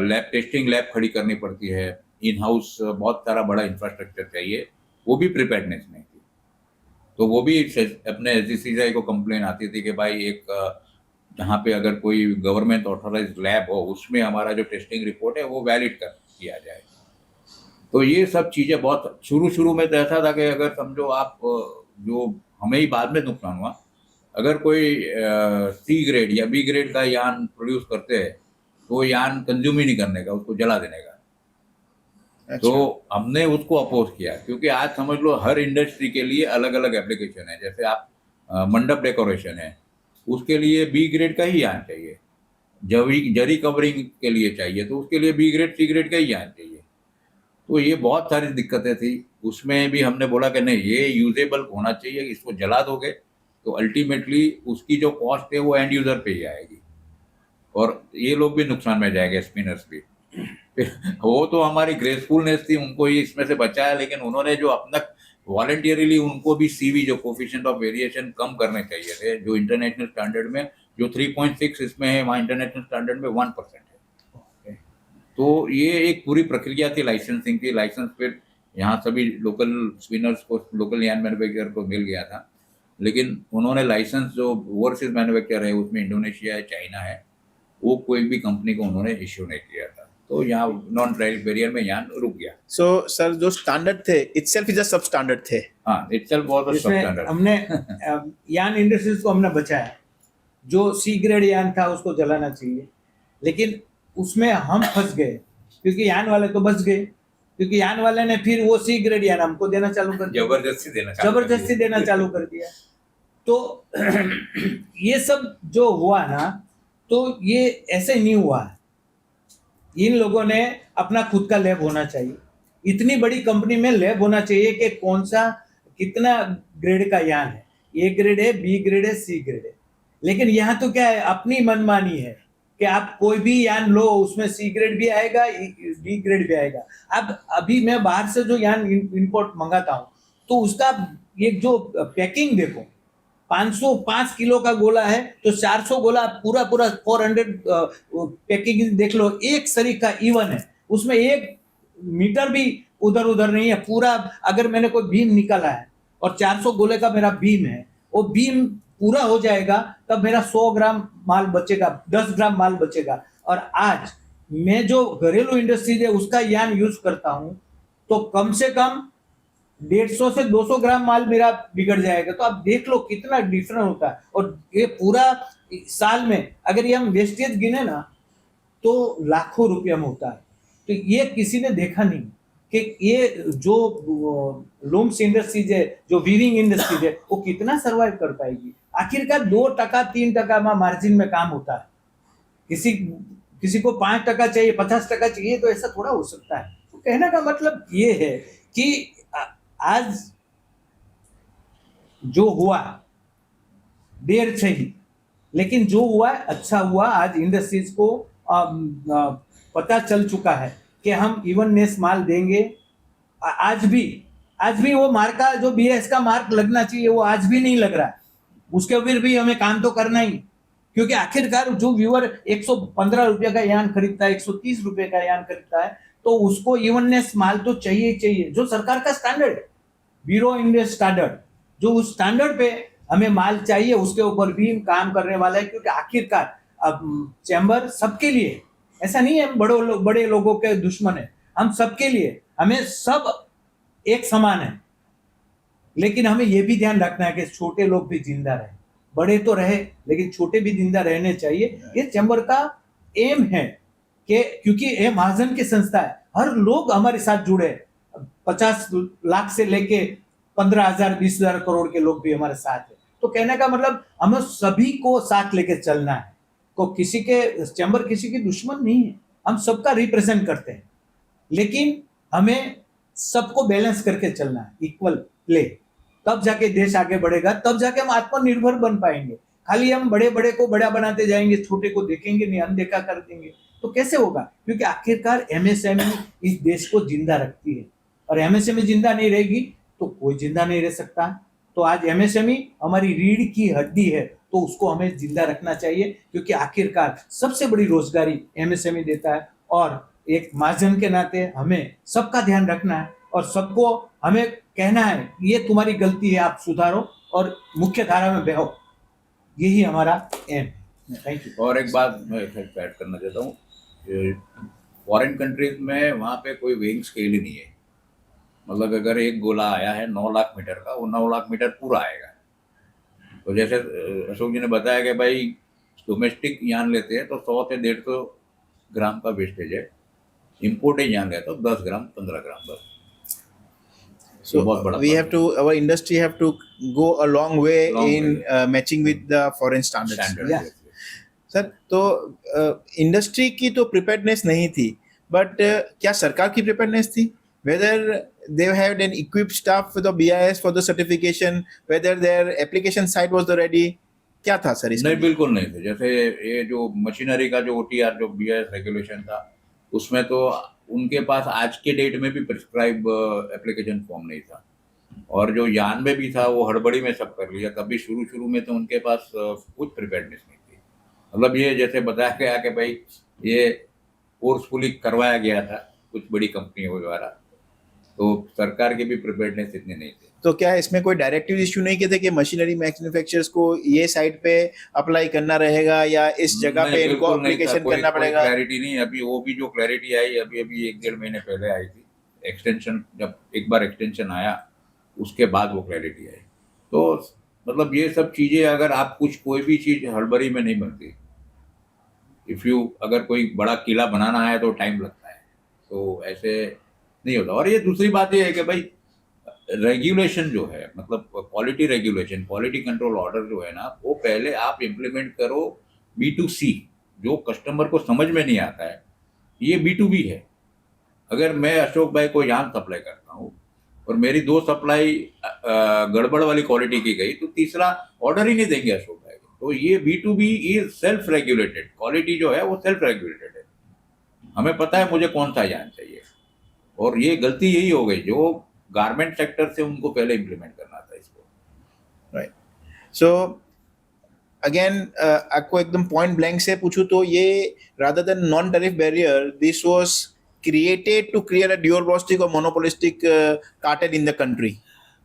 लैब टेस्टिंग लैब खड़ी करनी पड़ती है, इन हाउस बहुत सारा बड़ा इंफ्रास्ट्रक्चर चाहिए, वो भी प्रिपेयर्डनेस नहीं थी। तो वो भी अपने एसजीसीआई को कंप्लेन आती थी कि भाई एक जहाँ पे अगर कोई गवर्नमेंट ऑथोराइज्ड लैब हो, उसमें हमारा जो टेस्टिंग रिपोर्ट है वो वैलिड किया जाए। तो ये सब चीज़ें बहुत शुरू में तो ऐसा था कि अगर समझो आप, जो हमें ही बाद में नुकसान हुआ, अगर कोई सी ग्रेड या बी ग्रेड का यान प्रोड्यूस करते हैं तो वो यान कंज्यूम ही नहीं करने का, उसको जला देने का। अच्छा। तो हमने उसको अपोज किया, क्योंकि आज समझ लो हर इंडस्ट्री के लिए अलग अलग एप्लीकेशन है। जैसे आप मंडप डेकोरेशन है, उसके लिए बी ग्रेड का ही यान चाहिए। जरी कवरिंग के लिए चाहिए तो उसके लिए बी ग्रेड सी ग्रेड का ही यान चाहिए। तो ये बहुत सारी दिक्कतें थी। उसमें भी हमने बोला कि नहीं, ये यूजेबल होना चाहिए, इसको जला दोगे तो अल्टीमेटली उसकी जो कॉस्ट है वो एंड यूजर पे ही आएगी और ये लोग भी नुकसान में जाएंगे, स्पिनर्स भी। वो तो हमारी ग्रेसफुलनेस थी, उनको ही इसमें से बचाया, लेकिन उन्होंने जो अपना वॉलंटियरली उनको भी सीवी जो कोफिशिएंट ऑफ वेरिएशन कम करने चाहिए थे, जो इंटरनेशनल स्टैंडर्ड में जो 3.6 इसमें है, वहाँ इंटरनेशनल स्टैंडर्ड में 1% है। तो ये एक पूरी प्रक्रिया थी लाइसेंसिंग की। लाइसेंस फिर यहाँ सभी लोकल स्पिनर्स को, लोकल यान मैन्युफैक्चरर को मिल गया था, लेकिन उन्होंने लाइसेंस जो ओवरसीज मैन्युफैक्चर है उसमें इंडोनेशिया है, चाइना है, वो कोई भी कंपनी को उन्होंने इश्यू नहीं किया था। तो यहाँ नॉन ट्रायल बैरियर में यान रुक गया। सो सर, जो स्टैंडर्ड थे इटसेल्फ इज अ सब स्टैंडर्ड थे। हाँ, इटसेल्फ बहुत सब इसमें स्टैंडर्ड। हमने यान इंडस्ट्रीज को हमने बचाया। जो सी ग्रेड यान था उसको जलाना चाहिए, लेकिन उसमें हम फंस गए, क्योंकि यान वाले तो बच गए, क्योंकि यान वाले ने फिर वो सी ग्रेड यान हमको देना चालू कर दिया, जबरदस्ती देना चालू कर दिया। तो ये सब जो हुआ ना, तो ये ऐसे नहीं हुआ। इन लोगों ने अपना खुद का लैब होना चाहिए। इतनी बड़ी कंपनी में लैब होना चाहिए कि कौन सा कितना ग्रेड का यान है, ए ग्रेड है, बी ग्रेड है, सी ग्रेड है। लेकिन यहाँ तो क्या है, अपनी मनमानी है कि आप कोई भी यान लो, उसमें सी ग्रेड भी आएगा, बी ग्रेड भी आएगा। अब अभी मैं बाहर से जो यान इंपोर्ट मंगाता हूँ, तो उसका एक जो पैकिंग देखो, 505 किलो का गोला है तो 400 गोला पूरा 400 पैकिंग देख लो, एक सरीखा इवन है, उसमें एक मीटर भी उधर उधर नहीं है पूरा। अगर मैंने कोई बीम निकाला है और 400 गोले का मेरा बीम है, वो बीम पूरा हो जाएगा तब मेरा 100 ग्राम माल बचेगा, 10 ग्राम माल बचेगा। और आज मैं जो घरेलू इंडस्ट्रीज है उसका यान यूज करता हूं, तो कम से कम 150 से 200 ग्राम माल मेरा बिगड़ जाएगा। तो आप देख लो कितना डिफरेंस होता है। और ये पूरा साल में अगर ये हम वेस्टेज गिने ना, तो लाखों रुपया में होता है। तो ये किसी ने देखा नहीं कि ये जो लूम्स इंडस्ट्रीज है, जो वीविंग इंडस्ट्रीज है, वो कितना सर्वाइव कर पाएगी। आखिरकार 2% 3% मार्जिन में काम होता है। किसी को 5% चाहिए, 50% चाहिए, तो ऐसा थोड़ा हो सकता है। तो कहने का मतलब ये है कि आज जो हुआ देर से ही, लेकिन जो हुआ अच्छा हुआ। आज इंडस्ट्रीज को पता चल चुका है कि हम इवननेस माल देंगे। आज भी वो मार्का, जो बीएस का मार्क लगना चाहिए, वो आज भी नहीं लग रहा है। उसके फिर भी हमें काम तो करना ही, क्योंकि आखिरकार जो व्यूअर 115 रुपये का यान खरीदता है, 130 रुपये का यान खरीदता है, तो उसको इवननेस माल तो चाहिए, जो सरकार का स्टैंडर्ड है, ब्यूरो इंडिया स्टैंडर्ड, जो उस स्टैंडर्ड पे हमें माल चाहिए, उसके ऊपर भी काम करने वाला है। क्योंकि आखिरकार अब चैम्बर सबके लिए, ऐसा नहीं है हम बड़े लोगों के दुश्मन है, हम सबके लिए, हमें सब एक समान है। लेकिन हमें यह भी ध्यान रखना है कि छोटे लोग भी जिंदा रहे। बड़े तो रहे लेकिन छोटे भी जिंदा रहने चाहिए। ये चैम्बर का एम है कि क्योंकि ये महाजन की संस्था है, हर लोग हमारे साथ जुड़े, 50 लाख से लेके 15,000 20,000 करोड़ के लोग भी हमारे साथ है। तो कहने का मतलब हमें सभी को साथ लेके चलना है, को किसी के चैम्बर किसी की दुश्मन नहीं है, हम सबका रिप्रेजेंट करते हैं, लेकिन हमें सबको बैलेंस करके चलना है, इक्वल प्ले, तब जाके देश आगे बढ़ेगा, तब जाके हम आत्मनिर्भर बन पाएंगे। खाली हम बड़े बड़े को बड़ा बनाते जाएंगे, छोटे को देखेंगे नहीं, अनदेखा कर देंगे तो कैसे होगा? क्योंकि आखिरकार एमएसएमई इस देश को जिंदा रखती है, और एमएसएमई जिंदा नहीं रहेगी तो कोई जिंदा नहीं रह सकता। तो आज एमएसएमई हमारी रीढ़ की हड्डी है, तो उसको हमें जिंदा रखना चाहिए, क्योंकि आखिरकार सबसे बड़ी रोजगारी एमएसएमई देता है। और एक महाजन के नाते हमें सबका ध्यान रखना है और सबको हमें कहना है ये तुम्हारी गलती है, आप सुधारो और मुख्य धारा में बहो, यही हमारा एम है। Thank you. और एक बात मैं ऐड करना चाहता हूँ, फॉरेन कंट्रीज में वहाँ पे कोई वेइंग स्केल ही नहीं है। मतलब अगर एक गोला आया है 9 लाख मीटर का, वो 9 लाख मीटर पूरा आएगा। तो जैसे अशोक जी ने बताया कि भाई डोमेस्टिक यान लेते हैं तो 100 से 150 ग्राम का वेस्टेज है, इम्पोर्टेड यान लेते तो 10 ग्राम 15 ग्राम बस। So बहुत बड़ा we have to, our industry have to go a long way in matching with the foreign standards. Standard. Yeah. Sir, तो इंडस्ट्री की तो प्रिपेयर्डनेस नहीं थी, बट क्या सरकार की प्रिपेयर्डनेस थी? Whether they had an equipped staff for the BIS for the certification, whether their application site was ready, क्या था सर इसमें? नहीं, बिल्कुल नहीं थे। जैसे ये जो मशीनरी का जो ओटीआर जो बीआईएस रेगुलेशन था, उसमें तो उनके पास आज के डेट में भी प्रिस्क्राइब एप्लीकेशन फॉर्म नहीं था, और जो यान में भी था वो हड़बड़ी में सब कर लिया। कभी शुरू में तो उनके पास कुछ प्रिपेयर्डनेस नहीं थी। मतलब ये जैसे बताया गया कि भाई ये फोर्सफुली करवाया गया था कुछ बड़ी कंपनियों द्वारा, तो सरकार की भी प्रिपेयर्डनेस इतनी नहीं थी। तो क्या इसमें कोई डायरेक्टिव इश्यू नहीं किए थे कि मशीनरी मैन्युफैक्चरर्स को ये साइट पे अप्लाई करना रहेगा या इस जगह पे इनको एप्लीकेशन करना पड़ेगा? क्लैरिटी नहीं। अभी वो भी जो क्लैरिटी आई अभी 1-1.5 महीने पहले आई थी, एक्सटेंशन जब एक बार एक्सटेंशन आया उसके बाद वो क्लैरिटी आई। तो मतलब ये सब चीज़ें अगर आप कोई भी चीज़ हड़बड़ी में नहीं बनती। अगर कोई बड़ा किला बनाना है तो टाइम लगता है, तो ऐसे नहीं होता। और ये दूसरी बात ये है कि भाई रेगुलेशन जो है, मतलब quality regulation, quality control order जो है ना, वो पहले आप इम्प्लीमेंट करो B2C, जो कस्टमर को समझ में नहीं आता है। ये B2B है। अगर मैं अशोक भाई को यान सप्लाई करता हूँ और मेरी 2 सप्लाई गड़बड़ वाली क्वालिटी की गई, तो तीसरा ऑर्डर ही नहीं देंगे अशोक भाई को। तो ये B2B is self regulated, quality जो है वो सेल्फ रेगुलेटेड है। हमें पता है मुझे कौन सा यान चाहिए, और ये गलती यही हो गई जो गारमेंट सेक्टर से उनको पहले इम्प्लीमेंट करना था इसको। राइट। सो अगेन आपको एकदम पॉइंट ब्लैंक से पूछूं तो ये rather than non tariff barrier, this was created to create a duopolistic और monopolistic cartel in the country.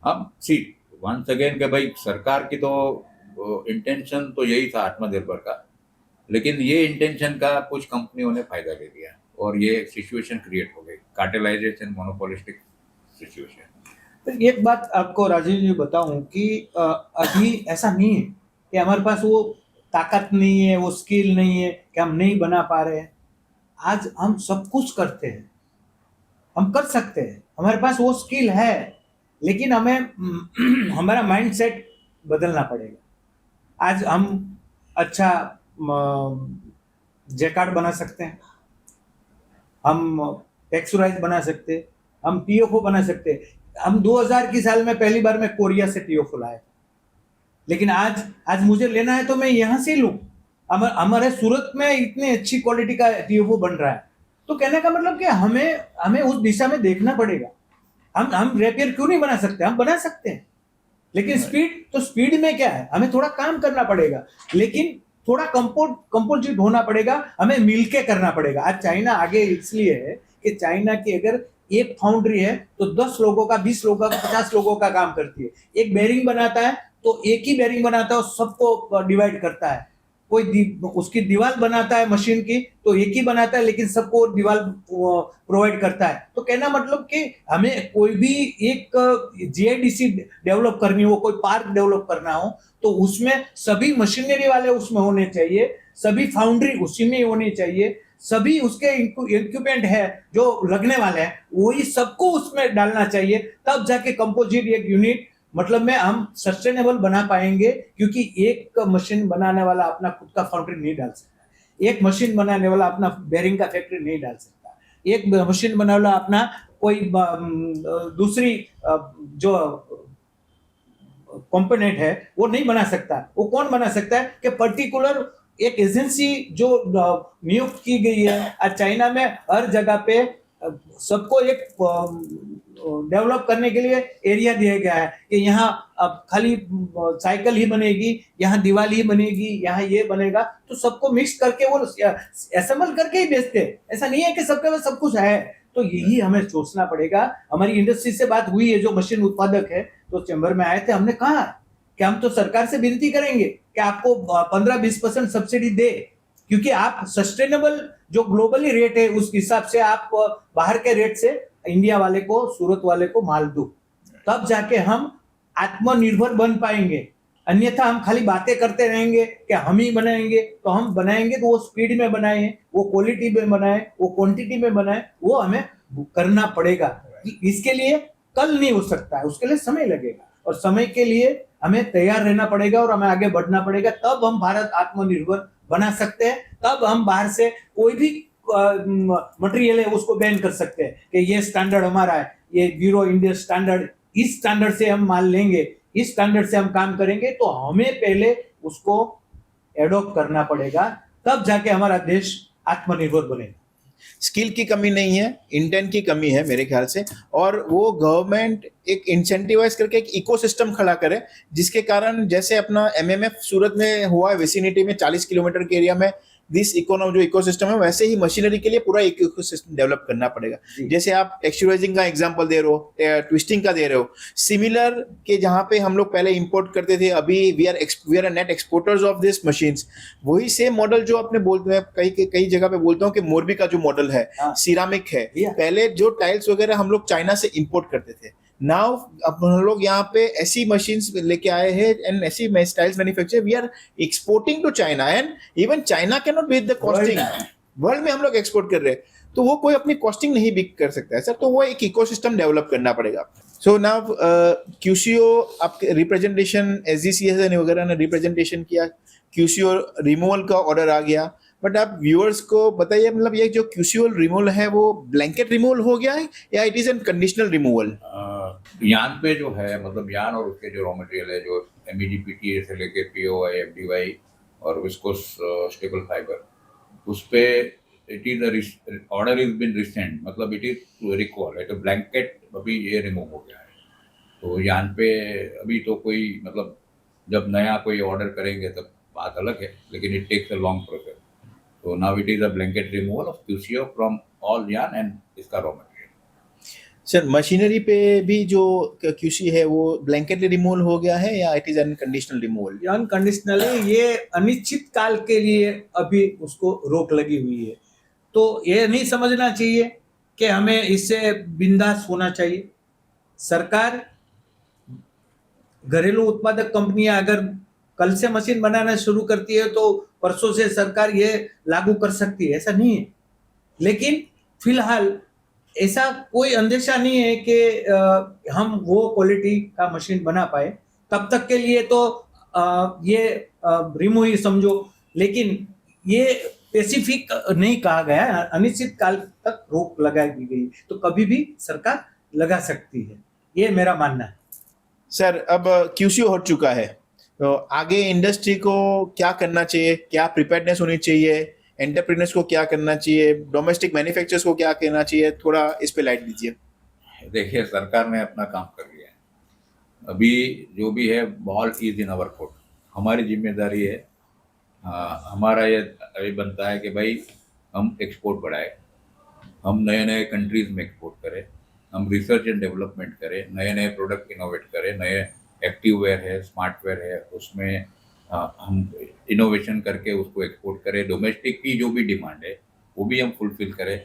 अब सी वंस अगेन के भाई सरकार की तो इंटेंशन तो यही था आत्मनिर्भर का, लेकिन ये इंटेंशन का कुछ कंपनियों ने फायदा ले लिया और ये सिचुएशन क्रिएट हो गई, कार्टेलाइजेशन, मोनोपोलिस्टिक सिचुएशन। तो एक बात आपको राजीव जी बताऊं कि अभी ऐसा नहीं है कि हमारे पास वो ताकत नहीं है, वो स्किल नहीं है कि हम नहीं बना पा रहे हैं। आज हम सब कुछ करते हैं, हम कर सकते हैं, हमारे पास वो स्किल है, लेकिन हमें हमारा माइंडसेट बदलना पड़ेगा। आज हम अच्छा जैकार्ड बना सकते हैं, हम टेक्सचराइज बना सकते हैं, हम टीओफओ बना सकते हैं। हम 2000 की साल में पहली बार मैं कोरिया से टीओफओ लाया, लेकिन आज मुझे लेना है तो मैं यहाँ से लूँ। हमारे सूरत में इतनी अच्छी क्वालिटी का टीओफओ बन रहा है, तो कहने का मतलब कि हमें उस दिशा में देखना पड़ेगा। हम रेपियर क्यों नहीं बना सकते? हम बना सकते हैं, लेकिन स्पीड में क्या है, हमें थोड़ा काम करना पड़ेगा, लेकिन थोड़ा कंपोजिट होना पड़ेगा, हमें मिलके करना पड़ेगा। आज चाइना आगे इसलिए है कि चाइना की अगर एक फाउंड्री है तो 10 लोगों का, 20 लोगों का, 50 लोगों का काम करती है। एक बेरिंग बनाता है तो एक ही बेरिंग बनाता है और सबको डिवाइड करता है। उसकी दीवार बनाता है मशीन की, तो एक ही बनाता है लेकिन सबको दीवार प्रोवाइड करता है। तो कहना मतलब कि हमें कोई भी एक जीआईडीसी डेवलप करनी हो, कोई पार्क डेवलप करना हो, तो उसमें सभी मशीनरी वाले उसमें होने चाहिए, सभी फाउंड्री उसी में होनी चाहिए, सभी उसके इक्विपमेंट है जो लगने वाले हैं वही सबको उसमें डालना चाहिए, तब जाके कंपोजिट एक यूनिट मतलब में हम सस्टेनेबल बना पाएंगे। क्योंकि एक मशीन बनाने वाला अपना खुद का फाउंड्री नहीं डाल सकता, एक मशीन बनाने वाला अपना बेरिंग का फैक्ट्री नहीं डाल सकता, एक मशीन बनाने वाला अपना कोई दूसरी जो कंपोनेंट है वो नहीं बना सकता। वो कौन बना सकता है कि पर्टिकुलर एक एजेंसी जो नियुक्त की गई है। और चाइना में हर जगह पे सबको एक डेवलप करने के लिए एरिया दिया गया है कि यहाँ अब खाली साइकिल ही बनेगी, यहाँ दीवार ही बनेगी, यहाँ ये बनेगा, तो सबको मिक्स करके वो असेंबल करके ही बेचते हैं। ऐसा नहीं है कि सबके पास सब कुछ है। तो यही हमें सोचना पड़ेगा। हमारी इंडस्ट्री से बात हुई है, जो मशीन उत्पादक है, तो चैम्बर में आए थे, हमने कहा कि हम तो सरकार से विनती करेंगे कि आपको 15-20% सब्सिडी दे, क्योंकि आप सस्टेनेबल जो ग्लोबली रेट है उस हिसाब से आप बाहर के रेट से इंडिया वाले को, सूरत वाले को माल दो, तब जाके हम आत्मनिर्भर बन पाएंगे। अन्यथा हम खाली बातें करते रहेंगे कि हम ही बनाएंगे, तो हम बनाएंगे तो वो स्पीड में बनाए, वो क्वालिटी में बनाए, वो क्वांटिटी में बनाए, वो हमें करना पड़ेगा। इसके लिए कल नहीं हो सकता है, उसके लिए समय लगेगा, और समय के लिए हमें तैयार रहना पड़ेगा और हमें आगे बढ़ना पड़ेगा। तब हम भारत आत्मनिर्भर बना सकते हैं, तब हम बाहर से कोई भी मटेरियल है उसको बैन कर सकते हैं कि ये स्टैंडर्ड हमारा है, ये ब्यूरो इंडिया स्टैंडर्ड, इस स्टैंडर्ड से हम माल लेंगे, इस स्टैंडर्ड से हम काम करेंगे। तो हमें पहले उसको एडॉप्ट करना पड़ेगा, तब जाके हमारा देश आत्मनिर्भर बनेगा। स्किल की कमी नहीं है, इंटेंट की कमी है मेरे ख्याल से, और वो गवर्नमेंट एक इंसेंटिवाइज करके एक इकोसिस्टम खड़ा करे, जिसके कारण जैसे अपना एमएमएफ सूरत में हुआ है, विसिनिटी में 40 किलोमीटर के एरिया में दिस जो इकोसिस्टम है, वैसे ही मशीनरी के लिए पूरा एक इकोसिस्टम डेवलप करना पड़ेगा। जैसे आप टेक्सचराइजिंग का एग्जांपल दे रहे हो, ट्विस्टिंग का दे रहे हो, सिमिलर के जहाँ पे हम लोग पहले इंपोर्ट करते थे, अभी we are net exporters of this machines. वही सेम मॉडल जो आपने बोलते हैं, कई जगह पे बोलता हूँ कि मोरबी का जो मॉडल है, सिरामिक है, पहले जो टाइल्स वगैरह हम लोग चाइना से इंपोर्ट करते थे, नाउ अब हम लोग यहाँ पे ऐसी मशीन्स लेके आए हैं एंड ऐसी tiles manufacture we are exporting to China, and even China can not beat the costing, world में हम लोग एक्सपोर्ट कर रहे हैं, तो वो कोई अपनी कॉस्टिंग नहीं बिक कर सकता है सर। तो वो एक इकोसिस्टम डेवलप करना पड़ेगा। सो नाउ क्यूसीओ आपके रिप्रेजेंटेशन, एसजीसीएस वगैरह ने रिप्रेजेंटेशन किया, क्यूसीओ रिमूवल का ऑर्डर आ गया, बट आप व्यूअर्स को बताइए, मतलब ये जो क्यूसीओ रिमूवल है वो ब्लैंकेट रिमूवल हो गया है या it is an conditional removal? यान पे जो है, मतलब यान और उसके जो रॉ मटेरियल है, जो एमईजी पीटीए से लेके पीओवाई, एफडीवाई और विस्कोस स्टेपल फाइबर, उस पे it is order is been recent, मतलब इट इज टू रिकॉल, तो ब्लैंकेट अभी ये रिमूव हो गया है। तो यान पे अभी तो कोई, मतलब जब नया कोई ऑर्डर करेंगे तब बात अलग है, लेकिन it takes a long process. So now it is a blanket removal of QCO from all yarn and इसका raw material। सर मशीनरी पे भी जो क्यूसी है वो ब्लैंकेट रिमूवल हो गया है या it is unconditional removal? Unconditional है, ये अनिश्चित काल के लिए अभी उसको रोक लगी हुई है। तो ये नहीं समझना चाहिए कि हमें इससे बिंदास होना चाहिए। सरकार, घरेलू उत्पादक कंपनियां अगर कल से मशीन बनाना शुरू करती है तो परसों से सरकार ये लागू कर सकती है, ऐसा नहीं है। लेकिन फिलहाल ऐसा कोई अंदेशा नहीं है कि हम वो क्वालिटी का मशीन बना पाए। तब तक के लिए तो ये रिमूव ही समझो, लेकिन ये स्पेसिफिक नहीं कहा गया है। अनिश्चित काल तक रोक लगा दी गई, तो कभी भी सरकार लगा सकती है, ये मेरा मानना है। सर अब क्यूसीओ हो चुका है, तो आगे इंडस्ट्री को क्या करना चाहिए, क्या प्रिपेयर्डनेस होनी चाहिए, एंटरप्रेन्योर्स को क्या करना चाहिए, डोमेस्टिक मैन्युफैक्चरर्स को क्या करना चाहिए, थोड़ा इस पे लाइट दीजिए। देखिए, सरकार ने अपना काम कर लिया है, अभी जो भी है ball is in our court. हमारी जिम्मेदारी है, हमारा ये अभी बनता है कि भाई हम एक्सपोर्ट बढ़ाए, हम नए नए कंट्रीज में एक्सपोर्ट करें, हम रिसर्च एंड डेवलपमेंट करें, नए नए प्रोडक्ट इनोवेट करें, नए एक्टिव वेयर है, स्मार्ट वेयर है, उसमें हम इनोवेशन करके उसको एक्सपोर्ट करें, डोमेस्टिक की जो भी डिमांड है वो भी हम फुलफिल करें।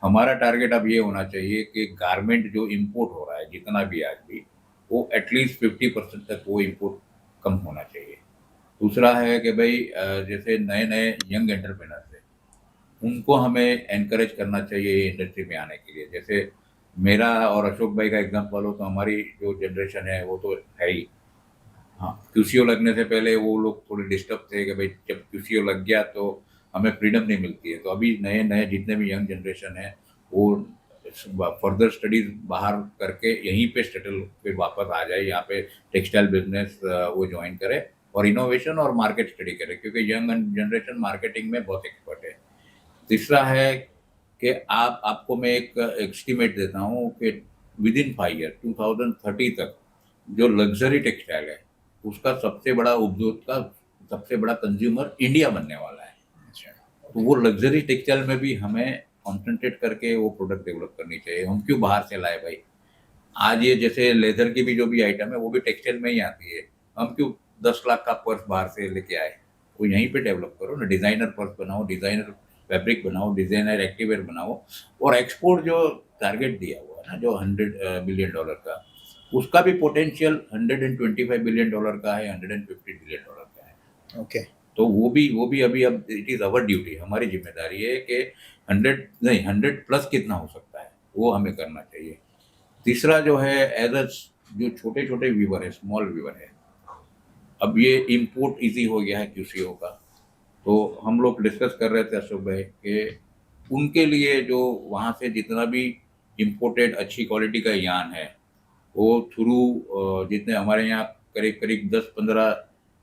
हमारा टारगेट अब ये होना चाहिए कि गारमेंट जो इंपोर्ट हो रहा है जितना भी आज भी, वो एटलीस्ट 50% तक वो इंपोर्ट कम होना चाहिए। दूसरा है कि भाई जैसे नए नए यंग एंटरप्रेनर्स हैं, उनको हमें एनकरेज करना चाहिए ये इंडस्ट्री में आने के लिए। जैसे मेरा और अशोक भाई का एग्जांपल हो तो हमारी जो जनरेशन है वो तो है ही। हाँ, क्यूसीओ लगने से पहले वो लोग थोड़े डिस्टर्ब थे कि भाई जब क्यूसीओ लग गया तो हमें फ्रीडम नहीं मिलती है। तो अभी नए नए जितने भी यंग जनरेशन है वो फर्दर स्टडीज बाहर करके यहीं पे सेटल फिर वापस आ जाए, यहाँ पे टेक्सटाइल बिजनेस वो ज्वाइन करे और इनोवेशन और मार्केट स्टडी करे, क्योंकि यंग जनरेशन मार्केटिंग में बहुत एक्सपर्ट है। तीसरा है कि आपको मैं एक एस्टिमेट देता हूँ कि विद इन 5 ईयर 2030 तक जो लग्जरी टेक्सटाइल है उसका सबसे बड़ा उपभोग का सबसे बड़ा कंज्यूमर इंडिया बनने वाला है। तो वो लग्जरी टेक्सटाइल में भी हमें कॉन्सेंट्रेट करके वो प्रोडक्ट डेवलप करनी चाहिए। हम क्यों बाहर से लाए भाई? आज ये जैसे लेदर की भी जो भी आइटम है वो भी टेक्सटाइल में ही आती है। हम क्यों 10 लाख का पर्स बाहर से लेके आए? वो यहीं पे डेवलप करो ना, डिजाइनर पर्स बनाओ, डिजाइनर फैब्रिक बनाओ, डिजाइनर एक्टिवेयर बनाओ और एक्सपोर्ट जो टारगेट दिया हुआ है ना जो $100 बिलियन का, उसका भी पोटेंशियल $125 बिलियन का है, $150 बिलियन का है। ओके। तो वो भी अभी अब इट इज़ अवर ड्यूटी, हमारी जिम्मेदारी है कि 100 प्लस कितना हो सकता है वो हमें करना चाहिए। तीसरा जो है एज अ जो छोटे छोटे वीवर है, स्मॉल वीवर है, अब ये इम्पोर्ट इजी हो गया है क्यूसीओ का। तो हम लोग डिस्कस कर रहे थे अशोक भाई कि उनके लिए जो वहाँ से जितना भी इम्पोर्टेड अच्छी क्वालिटी का यान है वो थ्रू जितने हमारे यहाँ करीब करीब 10-15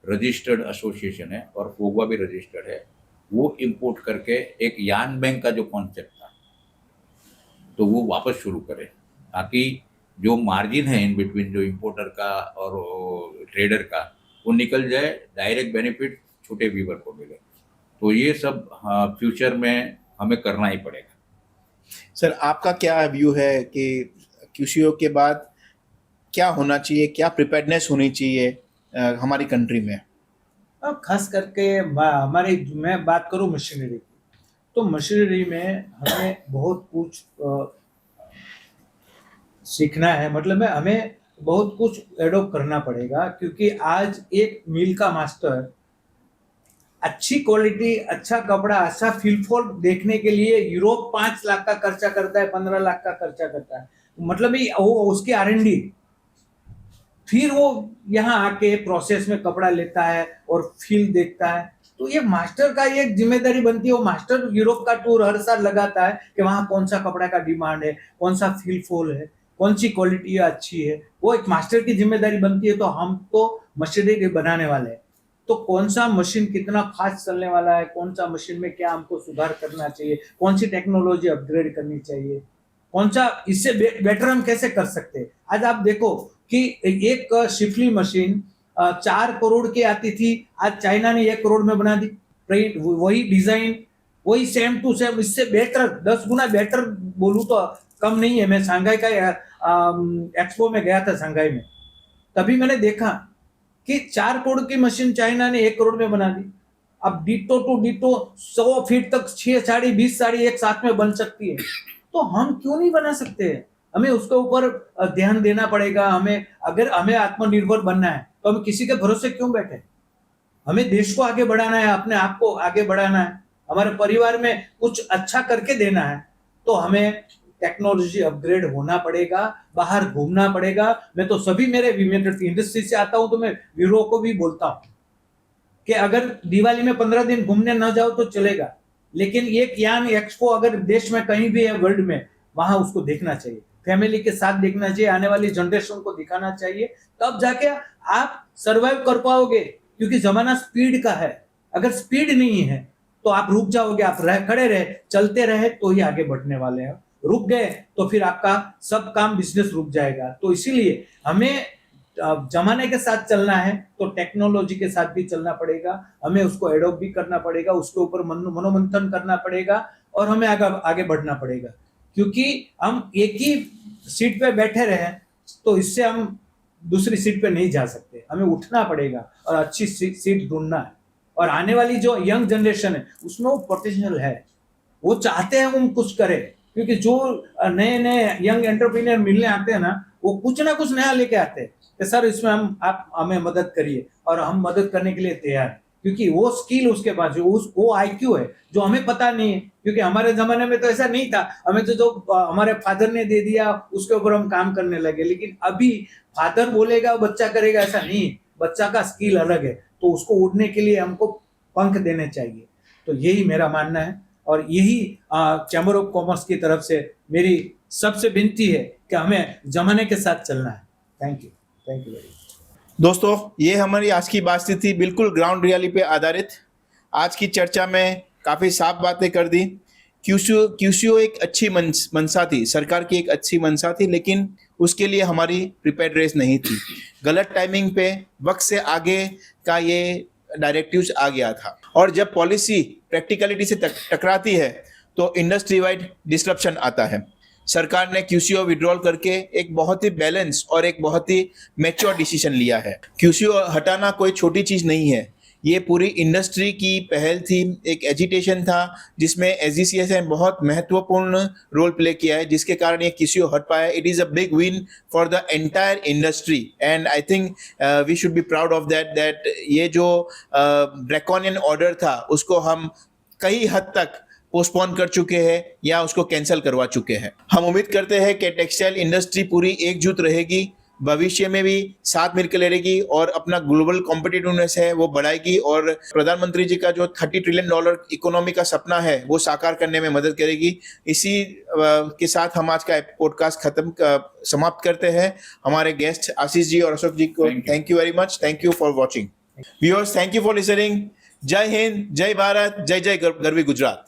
रजिस्टर्ड एसोसिएशन है और फोगवा भी रजिस्टर्ड है, वो इंपोर्ट करके एक यान बैंक का जो कॉन्सेप्ट था तो वो वापस शुरू करें, ताकि जो मार्जिन है इन बिटवीन जो इंपोर्टर का और ट्रेडर का वो निकल जाए, डायरेक्ट बेनिफिट छोटे वीवर को मिले। तो ये सब फ्यूचर में हमें करना ही पड़ेगा। सर, आपका क्या व्यू है कि क्यूसीओ के बाद क्या होना चाहिए, क्या प्रिपेयर्डनेस होनी चाहिए हमारी कंट्री में? अब खास करके हमारी मैं बात करूं मशीनरी की, तो मशीनरी में हमें बहुत कुछ सीखना है। मतलब में हमें बहुत कुछ एडॉप्ट करना पड़ेगा, क्योंकि आज एक मिल का मास्टर अच्छी क्वालिटी, अच्छा कपड़ा, अच्छा फिलफॉल देखने के लिए यूरोप 5 लाख का खर्चा करता है, 15 लाख का खर्चा करता है। मतलब वो उसकी R&D, फिर वो यहाँ आके प्रोसेस में कपड़ा लेता है और फील देखता है। तो ये मास्टर का एक जिम्मेदारी बनती है। वो मास्टर यूरोप का टूर हर साल लगाता है कि वहाँ कौन सा कपड़ा का डिमांड है, कौन सा फील फॉल है, कौन सी क्वालिटी अच्छी है, वो एक मास्टर की जिम्मेदारी बनती है। तो हम तो मशीनरी बनाने वाले हैं, तो कौन सा मशीन कितना फास्ट चलने वाला है, कौन सा मशीन में क्या हमको सुधार करना चाहिए, कौन सी टेक्नोलॉजी अपग्रेड करनी चाहिए, कौन सा इससे बेटर हम कैसे कर सकते हैं। आज आप देखो कि एक शिफली मशीन 4 करोड़ की आती थी, आज चाइना ने 1 करोड़ में बना दी। प्रिंट वही डिजाइन, वही सेम टू सेम, इससे बेटर 10 गुना बेटर बोलूं तो कम नहीं है। मैं शंघाई का एक्सपो में गया था शंघाई में, तभी मैंने देखा कि 4 करोड़ की मशीन चाइना ने 1 करोड़ में बना दी। अब डिटो टू डिटो 100 फीट तक 6 साड़ी 20 साड़ी एक साथ में बन सकती है। तो हम क्यों नहीं बना सकते हैं? हमें उसके ऊपर ध्यान देना पड़ेगा। हमें अगर हमें आत्मनिर्भर बनना है तो हम किसी के भरोसे क्यों बैठे? हमें देश को आगे बढ़ाना है, अपने आप को आगे बढ़ाना है, हमारे परिवार में कुछ अच्छा करके देना है। तो हमें टेक्नोलॉजी अपग्रेड होना पड़ेगा, बाहर घूमना पड़ेगा। मैं तो सभी मेरे इंडस्ट्री से आता हूं तो मैं वीरों को भी बोलता हूं कि अगर दिवाली में 15 दिन घूमने न जाओ तो चलेगा, लेकिन एक यान एक्सपो अगर देश में कहीं भी है वर्ल्ड में, वहां उसको देखना चाहिए, फैमिली के साथ देखना चाहिए, आने वाली जनरेशन को दिखाना चाहिए। तब जाके आप सरवाइव कर पाओगे, क्योंकि जमाना स्पीड का है। अगर स्पीड नहीं है तो आप रुक जाओगे, आप खड़े रहे, चलते रहे तो ही आगे बढ़ने वाले हैं। रुक गए तो फिर आपका सब काम, बिजनेस रुक जाएगा। तो इसीलिए हमें जमाने के साथ चलना है तो टेक्नोलॉजी के साथ भी चलना पड़ेगा, हमें उसको एडॉप्ट भी करना पड़ेगा, उसके ऊपर मनोमंथन करना पड़ेगा और हमें आगे बढ़ना पड़ेगा। क्योंकि हम एक ही सीट पे बैठे रहे तो इससे हम दूसरी सीट पे नहीं जा सकते, हमें उठना पड़ेगा और अच्छी सीट ढूंढना है। और आने वाली जो यंग जनरेशन है उसमें वो पोटेंशियल है, वो चाहते हैं हम कुछ करें, क्योंकि जो नए नए यंग एंटरप्रेन्योर मिलने आते हैं ना, वो कुछ ना कुछ नया लेके आते हैं कि सर इसमें आप हमें मदद करिए, और हम मदद करने के लिए तैयार हैं, क्योंकि वो स्किल उसके पास है, वो आईक्यू है जो हमें पता नहीं है। क्योंकि हमारे जमाने में तो ऐसा नहीं था, हमें तो जो हमारे फादर ने दे दिया उसके ऊपर हम काम करने लगे। लेकिन अभी फादर बोलेगा बच्चा करेगा, ऐसा नहीं है, बच्चा का स्किल अलग है, तो उसको उड़ने के लिए हमको पंख देने चाहिए। तो यही मेरा मानना है, और यही चैम्बर ऑफ कॉमर्स की तरफ से मेरी सबसे विनती है कि हमें जमाने के साथ चलना है। Thank you very much. दोस्तों, ये हमारी आज की बातचीत थी, बिल्कुल ग्राउंड रियलिटी पे आधारित। आज की चर्चा में काफ़ी साफ बातें कर दी। क्यूसीओ एक अच्छी मंशा थी, सरकार की एक अच्छी मंशा थी, लेकिन उसके लिए हमारी प्रिपेयर्डनेस नहीं थी। गलत टाइमिंग पे वक्त से आगे का ये डायरेक्टिव्स आ गया था, और जब पॉलिसी प्रैक्टिकलिटी से टकराती है तो इंडस्ट्री वाइड डिस्ट्रप्शन आता है। सरकार ने क्यूसीओ विड्रॉल करके एक बहुत ही बैलेंस और एक बहुत ही मैच्योर डिसीजन लिया है। क्यूसीओ हटाना कोई छोटी चीज़ नहीं है, ये पूरी इंडस्ट्री की पहल थी, एक एजिटेशन था जिसमें एसजीसीएस ने बहुत महत्वपूर्ण रोल प्ले किया है, जिसके कारण ये क्यूसीओ हट पाया। It is a big win for the entire industry, and I think we should be proud of that ये जो ड्रैकोनियन ऑर्डर था उसको हम कई हद तक पोस्टपोन कर चुके हैं या उसको कैंसिल करवा चुके हैं। हम उम्मीद करते हैं कि टेक्सटाइल इंडस्ट्री पूरी एकजुट रहेगी, भविष्य में भी साथ मिलकर लड़ेगी और अपना ग्लोबल कॉम्पिटिटिवनेस है वो बढ़ाएगी, और प्रधानमंत्री जी का जो $30 ट्रिलियन इकोनॉमी का सपना है वो साकार करने में मदद करेगी। इसी के साथ हम आज का पॉडकास्ट समाप्त करते हैं। हमारे गेस्ट आशीष जी और अशोक जी को thank you very much. Thank you for watching viewers, thank you for listening. जय हिंद, जय भारत, जय जय गरवी गुजरात।